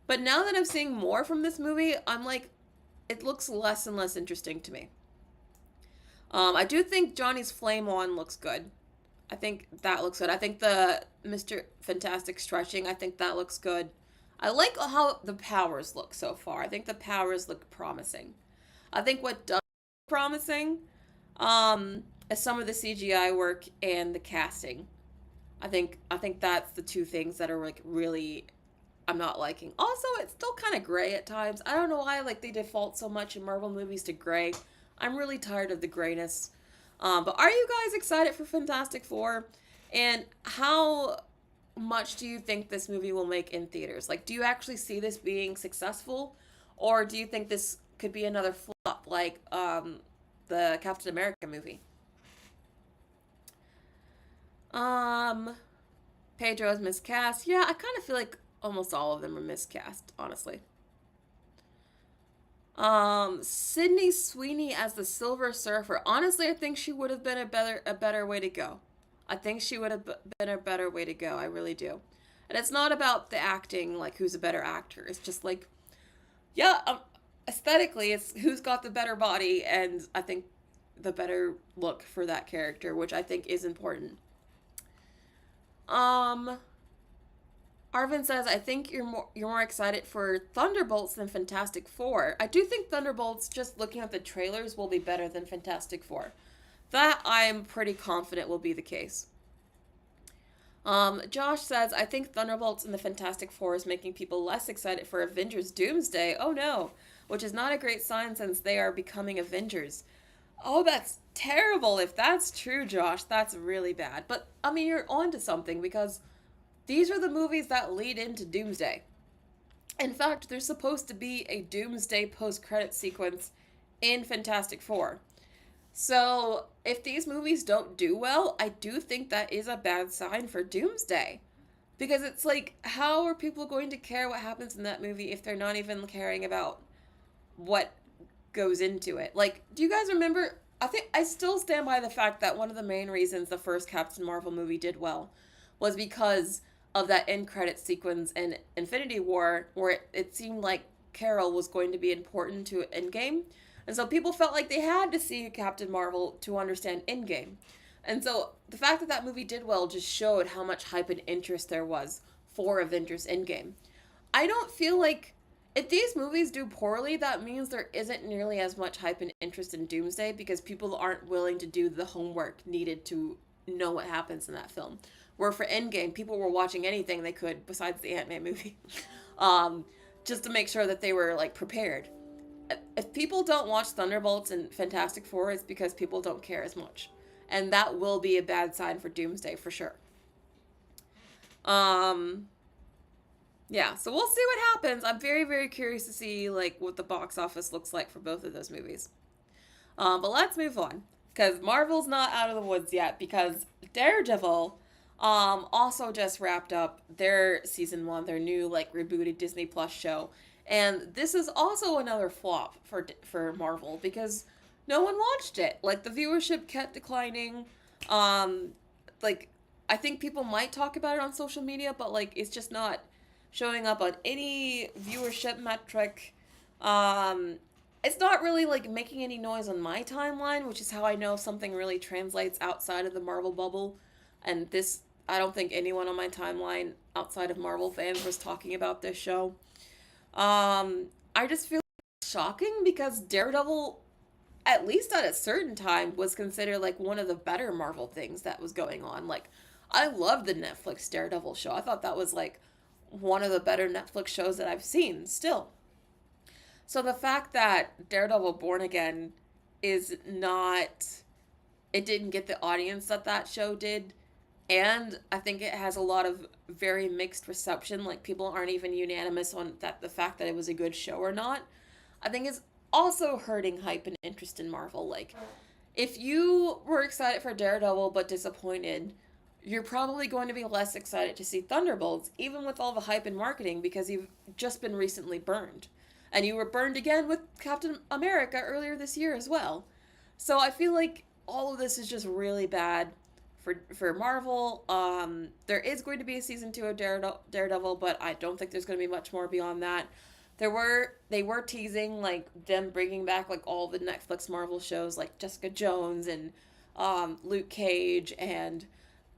But now that I'm seeing more from this movie, I'm like, it looks less and less interesting to me. I do think Johnny's flame on looks good. I think that looks good. I think the Mr. Fantastic stretching, I think that looks good. I like how the powers look so far. I think the powers look promising. I think what does look promising is some of the CGI work and the casting. I think that's the two things that are like really I'm not liking. Also, it's still kind of gray at times. I don't know why like they default so much in Marvel movies to gray. I'm really tired of the grayness. But are you guys excited for Fantastic Four? And how much do you think this movie will make in theaters? Like, do you actually see this being successful? Or do you think this could be another flop like the Captain America movie? Pedro's miscast. Yeah, I kind of feel like almost all of them are miscast, honestly. Sydney Sweeney as the Silver Surfer. Honestly, I think she would have been a better way to go. I think she would have been a better way to go. I really do. And it's not about the acting, like who's a better actor. It's just like, yeah, aesthetically, it's who's got the better body, and I think the better look for that character, which I think is important. Um, Arvin says, I think you're more excited for Thunderbolts than Fantastic Four. I do think Thunderbolts, just looking at the trailers, will be better than Fantastic Four. That I'm pretty confident will be the case. Josh says, I think Thunderbolts and the Fantastic Four is making people less excited for Avengers Doomsday. Oh no, which is not a great sign since they are becoming Avengers. Oh, that's terrible. If that's true, Josh, that's really bad. But, I mean, you're on to something because these are the movies that lead into Doomsday. In fact, there's supposed to be a Doomsday post-credit sequence in Fantastic Four. So, if these movies don't do well, I do think that is a bad sign for Doomsday. Because it's like, how are people going to care what happens in that movie if they're not even caring about what goes into it? Like, do you guys remember? I think I still stand by the fact that one of the main reasons the first Captain Marvel movie did well was because of that end credit sequence in Infinity War where it seemed like Carol was going to be important to Endgame. And so people felt like they had to see Captain Marvel to understand Endgame. And so the fact that that movie did well just showed how much hype and interest there was for Avengers Endgame. I don't feel like if these movies do poorly, that means there isn't nearly as much hype and interest in Doomsday because people aren't willing to do the homework needed to know what happens in that film. Where for Endgame, people were watching anything they could besides the Ant-Man movie, just to make sure that they were like prepared. If people don't watch Thunderbolts and Fantastic Four, it's because people don't care as much, and that will be a bad sign for Doomsday for sure. Yeah, so we'll see what happens. I'm very, very curious to see like what the box office looks like for both of those movies. But let's move on because Marvel's not out of the woods yet because Daredevil Also just wrapped up their season one, their new like rebooted Disney Plus show, and this is also another flop for Marvel because no one watched it. Like the viewership kept declining. Um, like I think people might talk about it on social media, but like it's just not showing up on any viewership metric. Um, it's not really like making any noise on my timeline, which is how I know something really translates outside of the Marvel bubble. And this, I don't think anyone on my timeline outside of Marvel fans was talking about this show. I just feel shocking because Daredevil, at least at a certain time, was considered like one of the better Marvel things that was going on. Like, I loved the Netflix Daredevil show. I thought that was like one of the better Netflix shows that I've seen still. So the fact that Daredevil Born Again is not, it didn't get the audience that that show did, and I think it has a lot of very mixed reception. Like people aren't even unanimous on that the fact that it was a good show or not. I think is also hurting hype and interest in Marvel. Like if you were excited for Daredevil but disappointed, you're probably going to be less excited to see Thunderbolts, even with all the hype and marketing, because you've just been recently burned. And you were burned again with Captain America earlier this year as well. So I feel like all of this is just really bad for Marvel. There is going to be a season 2 of Daredevil, but I don't think there's going to be much more beyond that. They were teasing like them bringing back like all the Netflix Marvel shows like Jessica Jones and Luke Cage and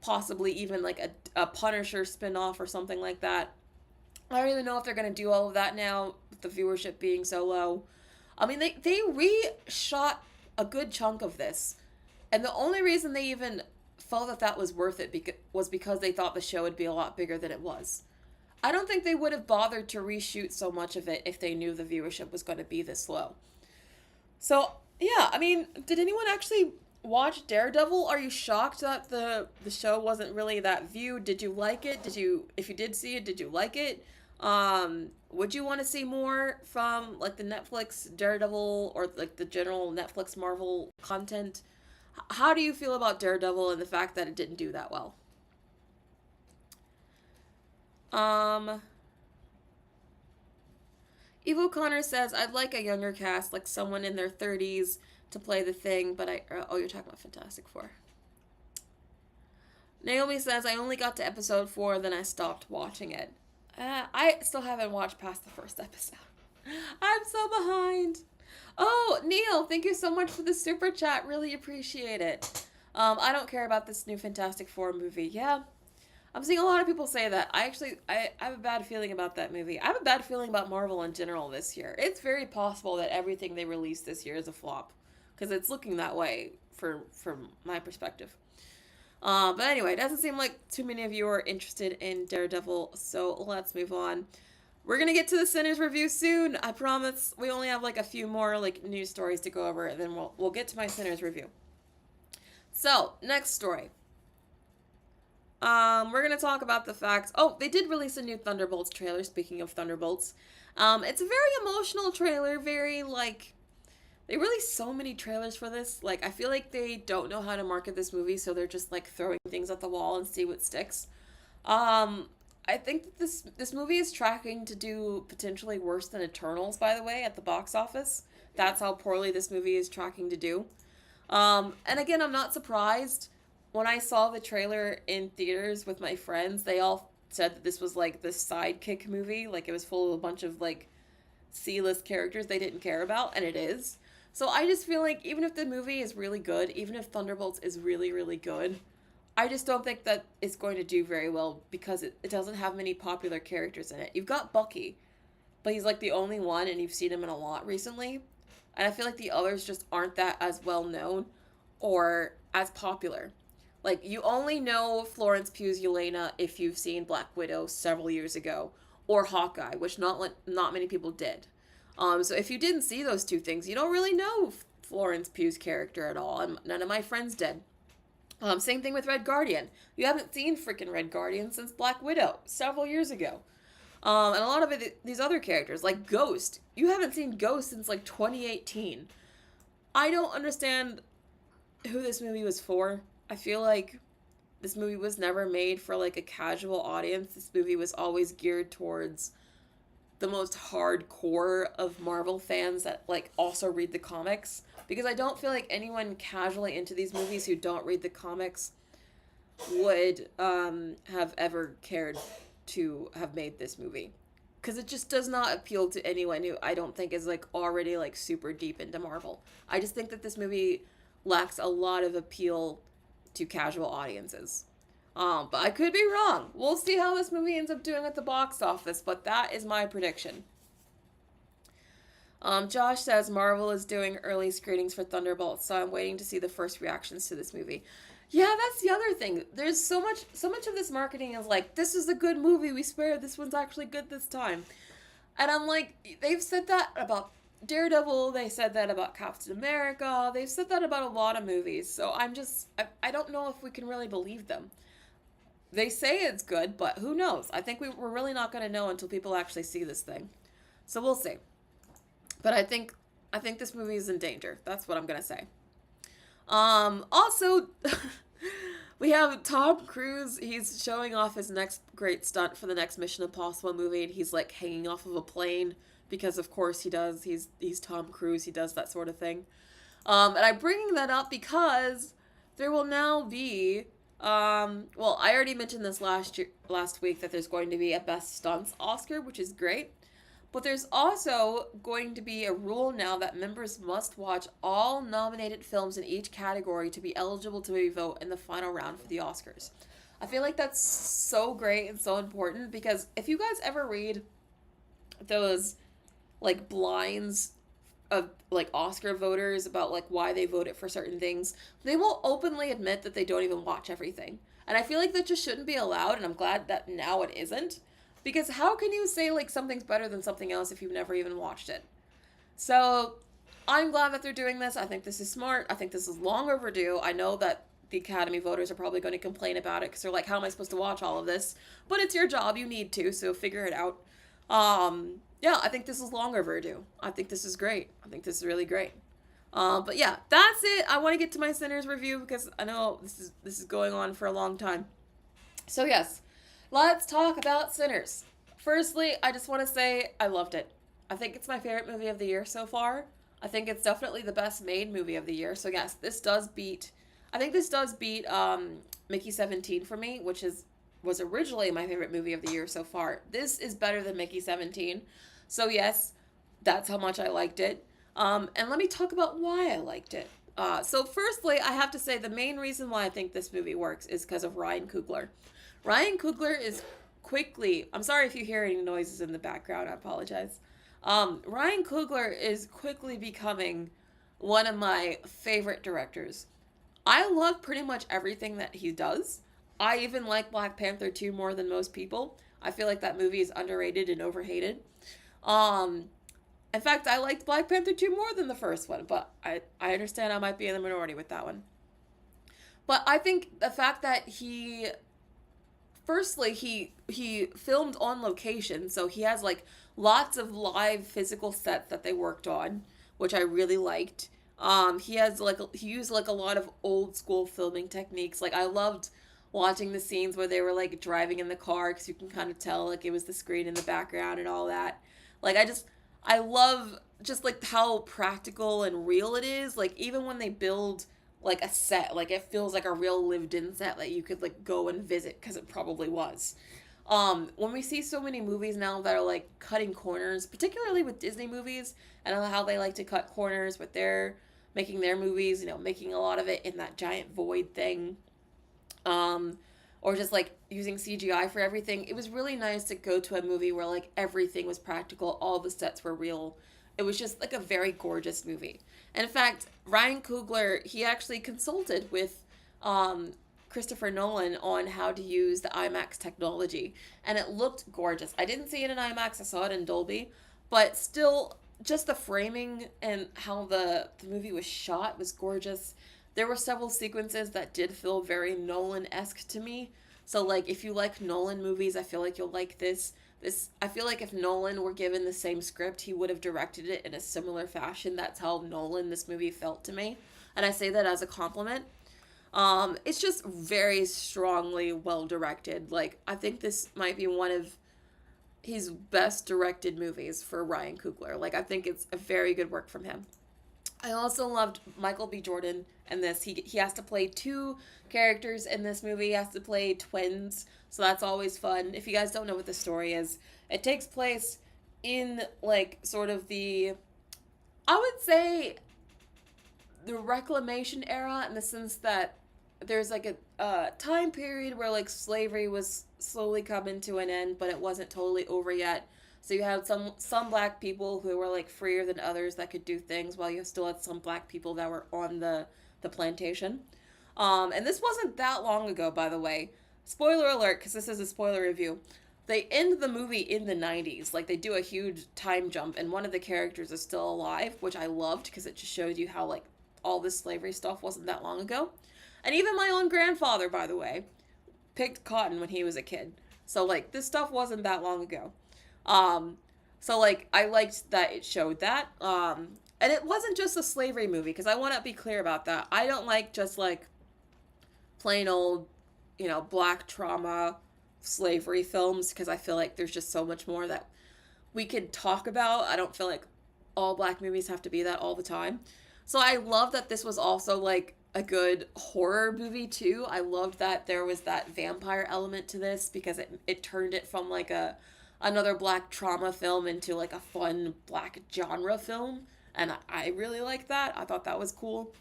possibly even like a Punisher spin-off or something like that. I don't even know if they're going to do all of that now with the viewership being so low. I mean, they reshot a good chunk of this. And the only reason they even felt that that was worth it was because they thought the show would be a lot bigger than it was. I don't think they would have bothered to reshoot so much of it if they knew the viewership was going to be this low. So, yeah, I mean, did anyone actually watch Daredevil? Are you shocked that the show wasn't really that viewed? Did you like it? If you did see it, did you like it? Would you want to see more from like the Netflix Daredevil or like the general Netflix Marvel content? How do you feel about Daredevil and the fact that it didn't do that well? Um, Evo Connor says, I'd like a younger cast, like someone in their 30s to play the Thing, but oh, you're talking about Fantastic Four. Naomi says, I only got to episode 4, then I stopped watching it. I still haven't watched past the first episode. I'm so behind. Oh, Neil, thank you so much for the super chat. Really appreciate it. I don't care about this new Fantastic Four movie. Yeah, I'm seeing a lot of people say that. I have a bad feeling about that movie. I have a bad feeling about Marvel in general this year. It's very possible that everything they released this year is a flop, because it's looking that way from my perspective. But anyway, it doesn't seem like too many of you are interested in Daredevil, so let's move on. We're gonna get to the Sinners review soon. I promise. We only have like a few more like news stories to go over, and then we'll get to my Sinners review. So next story. We're gonna talk about the fact. Oh, they did release a new Thunderbolts trailer. Speaking of Thunderbolts, it's a very emotional trailer. Very like they released so many trailers for this. Like, I feel like they don't know how to market this movie, so they're just, like, throwing things at the wall and see what sticks. I think that this movie is tracking to do potentially worse than Eternals, by the way, at the box office. That's how poorly this movie is tracking to do. And again, I'm not surprised. When I saw the trailer in theaters with my friends, they all said that this was, like, the sidekick movie. Like, it was full of a bunch of, like, C-list characters they didn't care about, and it is. So I just feel like even if the movie is really good, even if Thunderbolts is really, really good, I just don't think that it's going to do very well because it doesn't have many popular characters in it. You've got Bucky, but he's like the only one, and you've seen him in a lot recently. And I feel like the others just aren't that as well known or as popular. Like, you only know Florence Pugh's Yelena if you've seen Black Widow several years ago, or Hawkeye, which not many people did. So if you didn't see those two things, you don't really know Florence Pugh's character at all, and none of my friends did. Same thing with Red Guardian. You haven't seen freaking Red Guardian since Black Widow, several years ago. And a lot of these other characters, like Ghost, you haven't seen Ghost since like 2018. I don't understand who this movie was for. I feel like this movie was never made for like a casual audience. This movie was always geared towards the most hardcore of Marvel fans that like also read the comics, because I don't feel like anyone casually into these movies who don't read the comics would have ever cared to have made this movie, because it just does not appeal to anyone who I don't think is like already like super deep into Marvel. I just think that this movie lacks a lot of appeal to casual audiences. But I could be wrong. We'll see how this movie ends up doing at the box office, but that is my prediction. Josh says Marvel is doing early screenings for Thunderbolts, so I'm waiting to see the first reactions to this movie. Yeah, that's the other thing. There's so much of this marketing is like, this is a good movie, we swear this one's actually good this time. And I'm like, they've said that about Daredevil, they said that about Captain America, they've said that about a lot of movies, so I don't know if we can really believe them. They say it's good, but who knows? I think we're really not going to know until people actually see this thing. So we'll see. But I think this movie is in danger. That's what I'm going to say. Also, we have Tom Cruise. He's showing off his next great stunt for the next Mission Impossible movie, and he's like hanging off of a plane because of course he does. He's Tom Cruise. He does that sort of thing. And I'm bringing that up because there will now be well, I already mentioned this last week that there's going to be a Best Stunts Oscar, which is great. But there's also going to be a rule now that members must watch all nominated films in each category to be eligible to vote in the final round for the Oscars. I feel like that's so great and so important, because if you guys ever read those like blinds of like Oscar voters about like why they voted for certain things, they will openly admit that they don't even watch everything. And I feel like that just shouldn't be allowed, and I'm glad that now it isn't. Because how can you say like something's better than something else if you've never even watched it? So I'm glad that they're doing this. I think this is smart. I think this is long overdue. I know that the Academy voters are probably going to complain about it because they're like, how am I supposed to watch all of this? But it's your job. You need to, so figure it out. Yeah, I think this is long overdue. I think this is great. I think this is really great. But yeah, that's it. I want to get to my Sinners review because I know this is going on for a long time. So yes, let's talk about Sinners. Firstly, I just want to say I loved it. I think it's my favorite movie of the year so far. I think it's definitely the best made movie of the year. So yes, this does beat Mickey 17 for me, which was originally my favorite movie of the year so far. This is better than Mickey 17. So yes, that's how much I liked it. And let me talk about why I liked it. So firstly, I have to say the main reason why I think this movie works is because of Ryan Coogler. Ryan Coogler is I'm sorry if you hear any noises in the background, I apologize. Ryan Coogler is quickly becoming one of my favorite directors. I love pretty much everything that he does. I even like Black Panther 2 more than most people. I feel like that movie is underrated and overhated. In fact, I liked Black Panther 2 more than the first one, but I understand I might be in the minority with that one. But I think the fact that he filmed on location, so he has like lots of live physical sets that they worked on, which I really liked. He used like a lot of old school filming techniques. Like I loved watching the scenes where they were like driving in the car, because you can kind of tell like it was the screen in the background and all that. Like I love just like how practical and real it is. Like even when they build like a set, like it feels like a real lived in set that you could like go and visit, because it probably was. When we see so many movies now that are like cutting corners, particularly with Disney movies, and how they like to cut corners with making their movies, making a lot of it in that giant void thing. Or just like using CGI for everything. It was really nice to go to a movie where like everything was practical, all the sets were real. It was just like a very gorgeous movie. And in fact, Ryan Coogler, he actually consulted with Christopher Nolan on how to use the IMAX technology, and it looked gorgeous. I didn't see it in IMAX, I saw it in Dolby, but still, just the framing and how the movie was shot was gorgeous. There were several sequences that did feel very Nolan-esque to me. So, like, if you like Nolan movies, I feel like you'll like this. I feel like if Nolan were given the same script, he would have directed it in a similar fashion. That's how Nolan, this movie, felt to me. And I say that as a compliment. It's just very strongly well directed. Like, I think this might be one of his best directed movies for Ryan Coogler. Like, I think it's a very good work from him. I also loved Michael B. Jordan in this. He has to play two characters in this movie. He has to play twins, so that's always fun. If you guys don't know what the story is, it takes place in like sort of the, I would say, the Reclamation era, in the sense that there's like a time period where like slavery was slowly coming to an end, but it wasn't totally over yet. So you had some black people who were like freer than others that could do things, while you still had some black people that were on the plantation. And this wasn't that long ago, by the way. Spoiler alert, because this is a spoiler review. They end the movie in the 90s. Like, they do a huge time jump, and one of the characters is still alive, which I loved, because it just showed you how, like, all this slavery stuff wasn't that long ago. And even my own grandfather, by the way, picked cotton when he was a kid. So, like, this stuff wasn't that long ago. So, like, I liked that it showed that. And it wasn't just a slavery movie, because I want to be clear about that. I don't like just, like, plain old, black trauma slavery films, because I feel like there's just so much more that we could talk about. I don't feel like all black movies have to be that all the time. So I love that this was also, like, a good horror movie, too. I loved that there was that vampire element to this, because it turned it from, like, another black trauma film into, like, a fun black genre film. And I really liked that. I thought that was cool.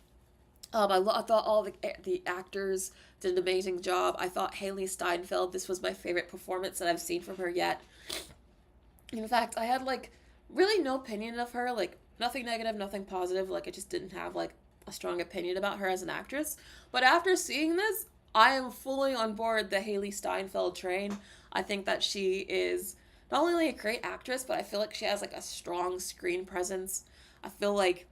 I thought all the actors did an amazing job. I thought Hailee Steinfeld, this was my favorite performance that I've seen from her yet. In fact, I had, like, really no opinion of her. Like, nothing negative, nothing positive. Like, I just didn't have, like, a strong opinion about her as an actress. But after seeing this, I am fully on board the Hailee Steinfeld train. I think that she is not only a great actress, but I feel like she has, like, a strong screen presence. I feel like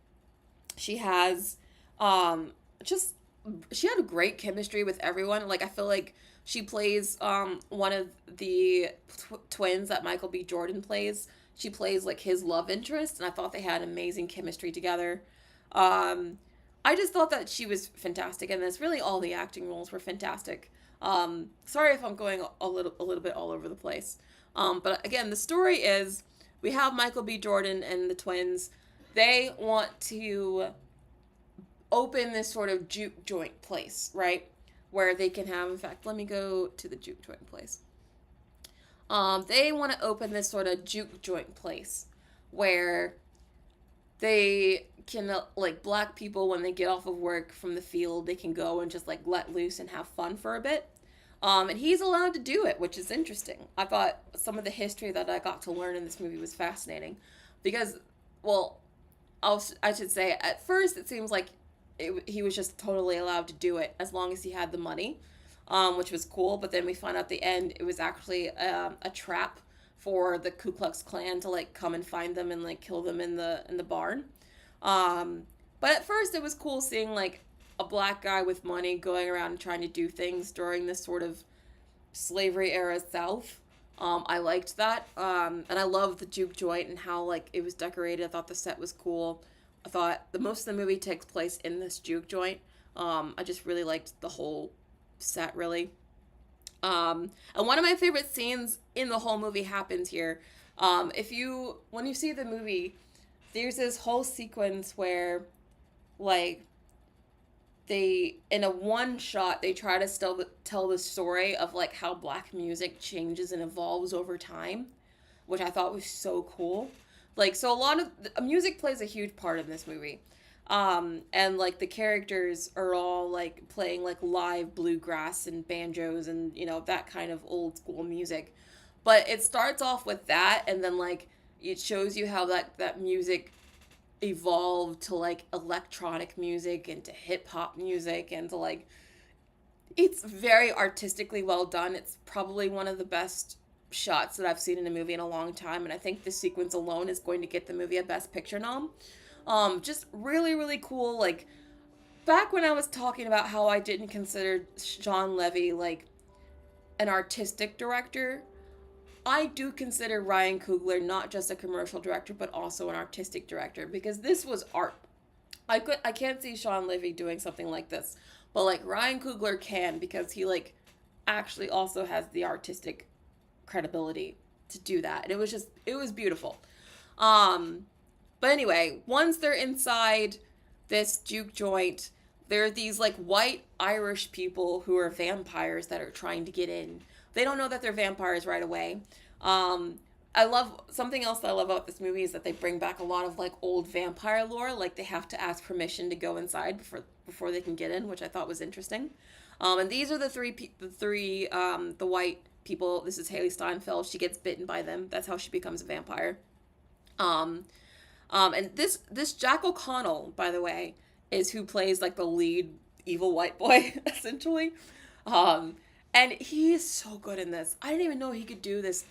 she has, she had a great chemistry with everyone. Like, I feel like she plays, one of the twins that Michael B. Jordan plays. She plays, like, his love interest, and I thought they had amazing chemistry together. I just thought that she was fantastic in this. Really, all the acting roles were fantastic. Sorry if I'm going a little bit all over the place. But again, the story is, we have Michael B. Jordan and the twins. They want to open this sort of juke joint place, right? Where they can have, in fact, let me go to the juke joint place. They want to open this sort of juke joint place where they can, like, black people, when they get off of work from the field, they can go and just, like, let loose and have fun for a bit. And he's allowed to do it, which is interesting. I thought some of the history that I got to learn in this movie was fascinating. Because, well, I should say, at first it seems like he was just totally allowed to do it as long as he had the money, which was cool. But then we find out at the end it was actually a trap for the Ku Klux Klan to, like, come and find them and, like, kill them in the barn. But at first it was cool seeing, like, a black guy with money going around and trying to do things during this sort of slavery era South. I liked that. And I loved the juke joint and how, like, it was decorated. I thought the set was cool. I thought the most of the movie takes place in this juke joint. I just really liked the whole set, really. And one of my favorite scenes in the whole movie happens here. When you see the movie, there's this whole sequence where, like, in a one shot, they try to still tell the story of, like, how black music changes and evolves over time, which I thought was so cool. Like, so a lot of music plays a huge part in this movie. And, like, the characters are all, like, playing, like, live bluegrass and banjos and, that kind of old school music. But it starts off with that, and then, like, it shows you how that music evolved to, like, electronic music and to hip-hop music and to, like, it's very artistically well done. It's probably one of the best shots that I've seen in a movie in a long time, and I think this sequence alone is going to get the movie a Best Picture nom. Just really, really cool. Like, back when I was talking about how I didn't consider Sean Levy, like, an artistic director, I do consider Ryan Coogler not just a commercial director, but also an artistic director, because this was art. I can't see Sean Levy doing something like this. but like Ryan Coogler can, because he like actually also has the artistic credibility to do that. And it was beautiful. Um, but anyway, once they're inside this juke joint, there are these like white Irish people who are vampires that are trying to get in. They don't know that they're vampires right away. Um, I love something else that I love about this movie is that they bring back a lot of like old vampire lore. Like they have to ask permission to go inside before they can get in, which I thought was interesting. And these are the white people. This is Hailee Steinfeld. She gets bitten by them. That's how she becomes a vampire. Um, and this Jack O'Connell, by the way, is who plays like the lead evil white boy essentially. Um, and he is so good in this. I didn't even know he could do this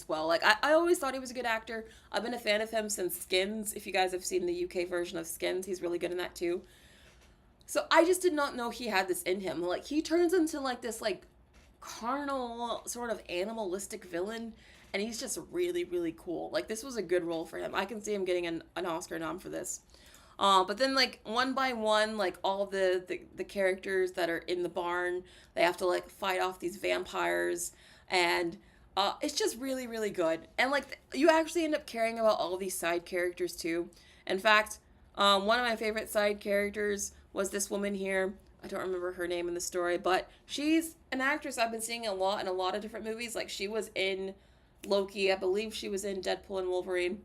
well. Like I always thought he was a good actor. I've been a fan of him since Skins. If you guys have seen the UK version of Skins, he's really good in that too. So I just did not know he had this in him. Like he turns into like this like carnal sort of animalistic villain, and he's just really really cool. Like this was a good role for him. I can see him getting an Oscar nom for this. But then like one by one, like all the characters that are in the barn, they have to like fight off these vampires, and it's just really really good. And like you actually end up caring about all these side characters too. In fact, one of my favorite side characters was this woman here. I don't remember her name in the story, but she's an actress I've been seeing a lot in a lot of different movies. Like she was in Loki, I believe she was in Deadpool and Wolverine.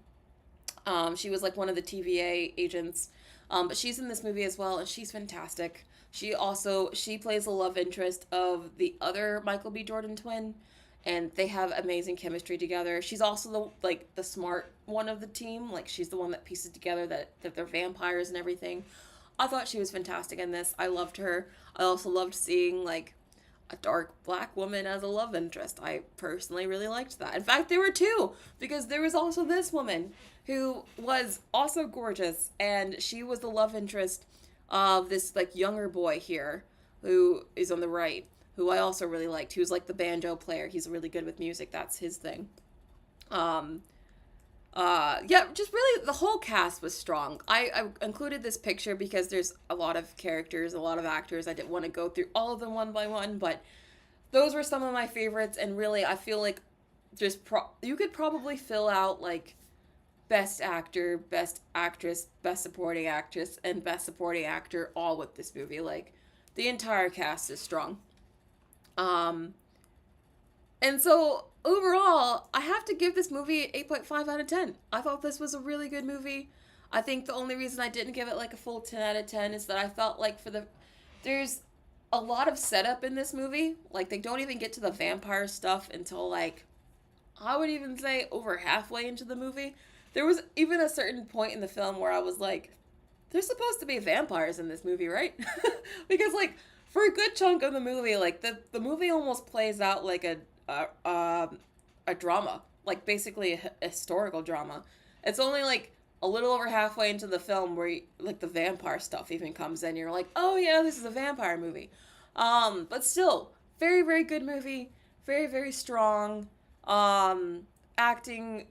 She was like one of the TVA agents. But she's in this movie as well, and she's fantastic. She plays the love interest of the other Michael B. Jordan twin, and they have amazing chemistry together. She's also the smart one of the team. Like she's the one that pieces together that they're vampires and everything. I thought she was fantastic in this. I loved her. I also loved seeing like a dark black woman as a love interest. I personally really liked that. In fact, there were two, because there was also this woman who was also gorgeous, and she was the love interest of this like younger boy here who is on the right, who I also really liked. He was like the banjo player. He's really good with music. That's his thing. Um, yeah, just really the whole cast was strong. I included this picture because there's a lot of characters, a lot of actors. I didn't want to go through all of them one by one, but those were some of my favorites. And really, I feel like you could probably fill out like best actor, best actress, best supporting actress, and best supporting actor all with this movie. Like the entire cast is strong. Um, and so overall, I have to give this movie an 8.5 out of 10. I thought this was a really good movie. I think the only reason I didn't give it like a full 10 out of 10 is that I felt like there's a lot of setup in this movie. Like they don't even get to the vampire stuff until like, I would even say over halfway into the movie. There was even a certain point in the film where I was like, there's supposed to be vampires in this movie, right? Because like for a good chunk of the movie, like the movie almost plays out like a drama, like basically a historical drama. It's only like a little over halfway into the film where like the vampire stuff even comes in. You're like, oh yeah, this is a vampire movie. But still, very very good movie, very very strong. Acting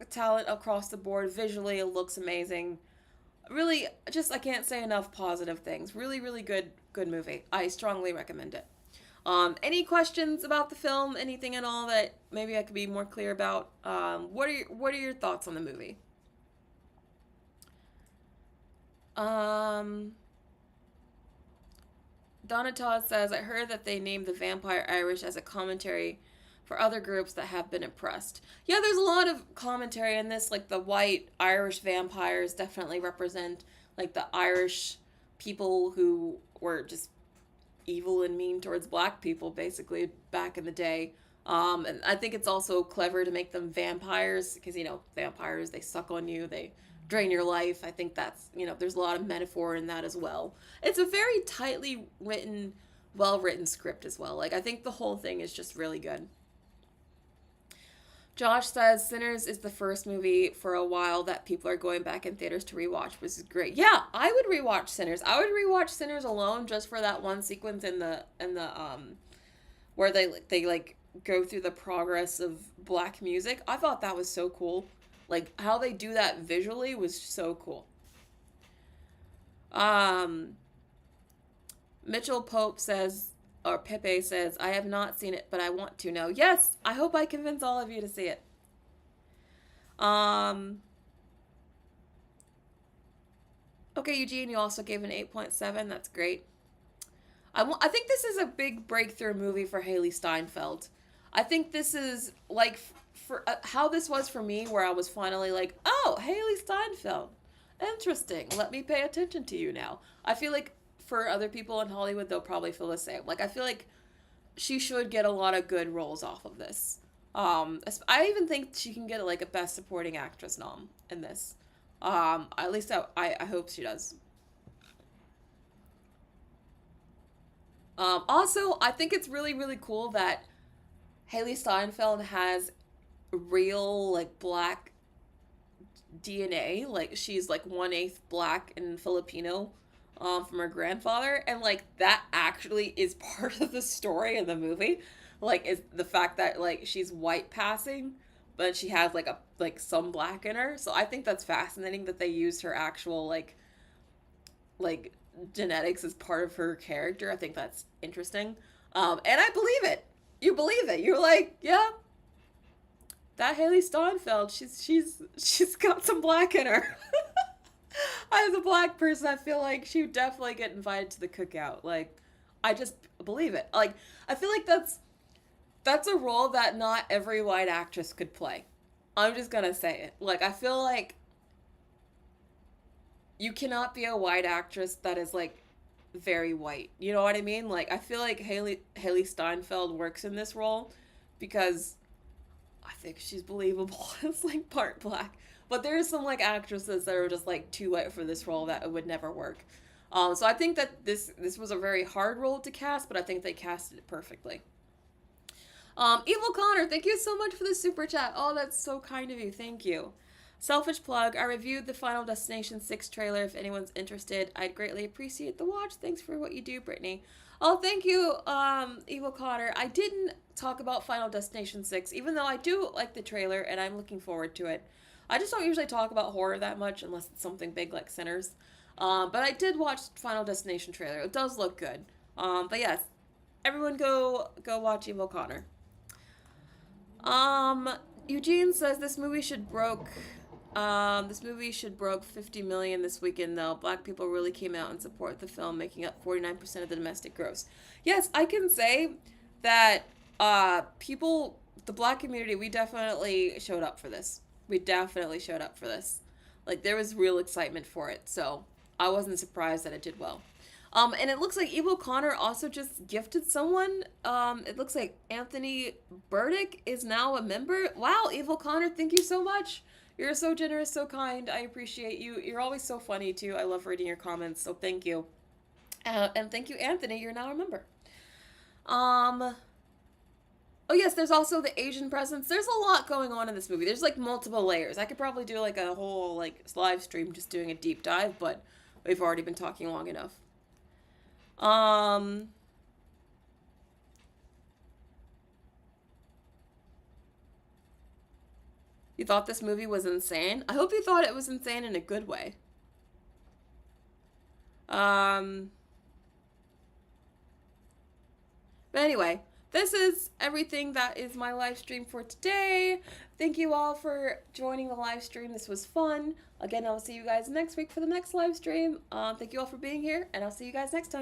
talent across the board. Visually, it looks amazing. Really, just I can't say enough positive things. Really really good movie. I strongly recommend it. Any questions about the film? Anything at all that maybe I could be more clear about? What are your thoughts on the movie? Um, Donna Todd says, I heard that they named the Vampire Irish as a commentary for other groups that have been oppressed. Yeah, there's a lot of commentary in this. Like the white Irish vampires definitely represent like the Irish people who were just evil and mean towards black people basically back in the day. And I think it's also clever to make them vampires because vampires, they suck on you, they drain your life. I think that's there's a lot of metaphor in that as well. It's a very tightly written, well written script as well. Like I think the whole thing is just really good. Josh says Sinners is the first movie for a while that people are going back in theaters to rewatch, which is great. Yeah, I would rewatch Sinners. I would rewatch Sinners alone just for that one sequence in the where they like go through the progress of black music. I thought that was so cool. Like how they do that visually was so cool. Mitchell Pope says, or Pepe says, I have not seen it, but I want to know. Yes, I hope I convince all of you to see it. Okay, Eugene, you also gave an 8.7. That's great. I think this is a big breakthrough movie for Hailee Steinfeld. I think this is like for how this was for me, where I was finally like, oh, Hailee Steinfeld, interesting. Let me pay attention to you now. I feel like for other people in Hollywood, they'll probably feel the same. Like I feel like she should get a lot of good roles off of this. I even think she can get like a Best Supporting Actress nom in this. At least I hope she does. Also, I think it's really, really cool that Hailee Steinfeld has real, like, black DNA. Like, she's, like, 1/8 black and Filipino from her grandfather. And, like, that actually is part of the story in the movie. Like, is the fact that, like, she's white passing, but she has, like, some black in her. So I think that's fascinating that they used her actual, like genetics as part of her character. I think that's interesting. And I believe it. You believe it. You're like, yeah, that Hailee Steinfeld, she's got some black in her. As a black person, I feel like she would definitely get invited to the cookout. Like, I just believe it. Like, I feel like that's a role that not every white actress could play. I'm just gonna say it. Like, I feel like you cannot be a white actress that is like very white. You know what I mean? Like I feel like Hailee Steinfeld works in this role because I think she's believable. It's like part black. But there are some like actresses that are just like too white for this role that it would never work. So I think that this was a very hard role to cast, but I think they casted it perfectly. Evil Connor, thank you so much for the super chat. Oh, that's so kind of you. Thank you. Selfish plug, I reviewed the Final Destination 6 trailer. If anyone's interested, I'd greatly appreciate the watch. Thanks for what you do, Brittany. Oh, thank you, Evil Connor. I didn't talk about Final Destination 6, even though I do like the trailer and I'm looking forward to it. I just don't usually talk about horror that much unless it's something big like Sinners. But I did watch Final Destination trailer. It does look good. But yes, everyone go watch Evil Connor. Eugene says this movie should broke 50 million this weekend though. Black people really came out and support the film, making up 49% of the domestic gross. Yes, I can say that the black community, we definitely showed up for this. Like there was real excitement for it, so I wasn't surprised that it did well. And it looks like Evil Connor also just gifted someone. It looks like Anthony Burdick is now a member. Wow, Evil Connor, thank you so much. You're so generous, so kind. I appreciate you. You're always so funny, too. I love reading your comments, so thank you. And thank you, Anthony. You're now a member. Oh, yes, there's also the Asian presence. There's a lot going on in this movie. There's, like, multiple layers. I could probably do, like, a whole, like, live stream just doing a deep dive, but we've already been talking long enough. You thought this movie was insane? I hope you thought it was insane in a good way. But anyway, this is everything that is my live stream for today. Thank you all for joining the live stream. This was fun. Again, I'll see you guys next week for the next live stream. Thank you all for being here, and I'll see you guys next time.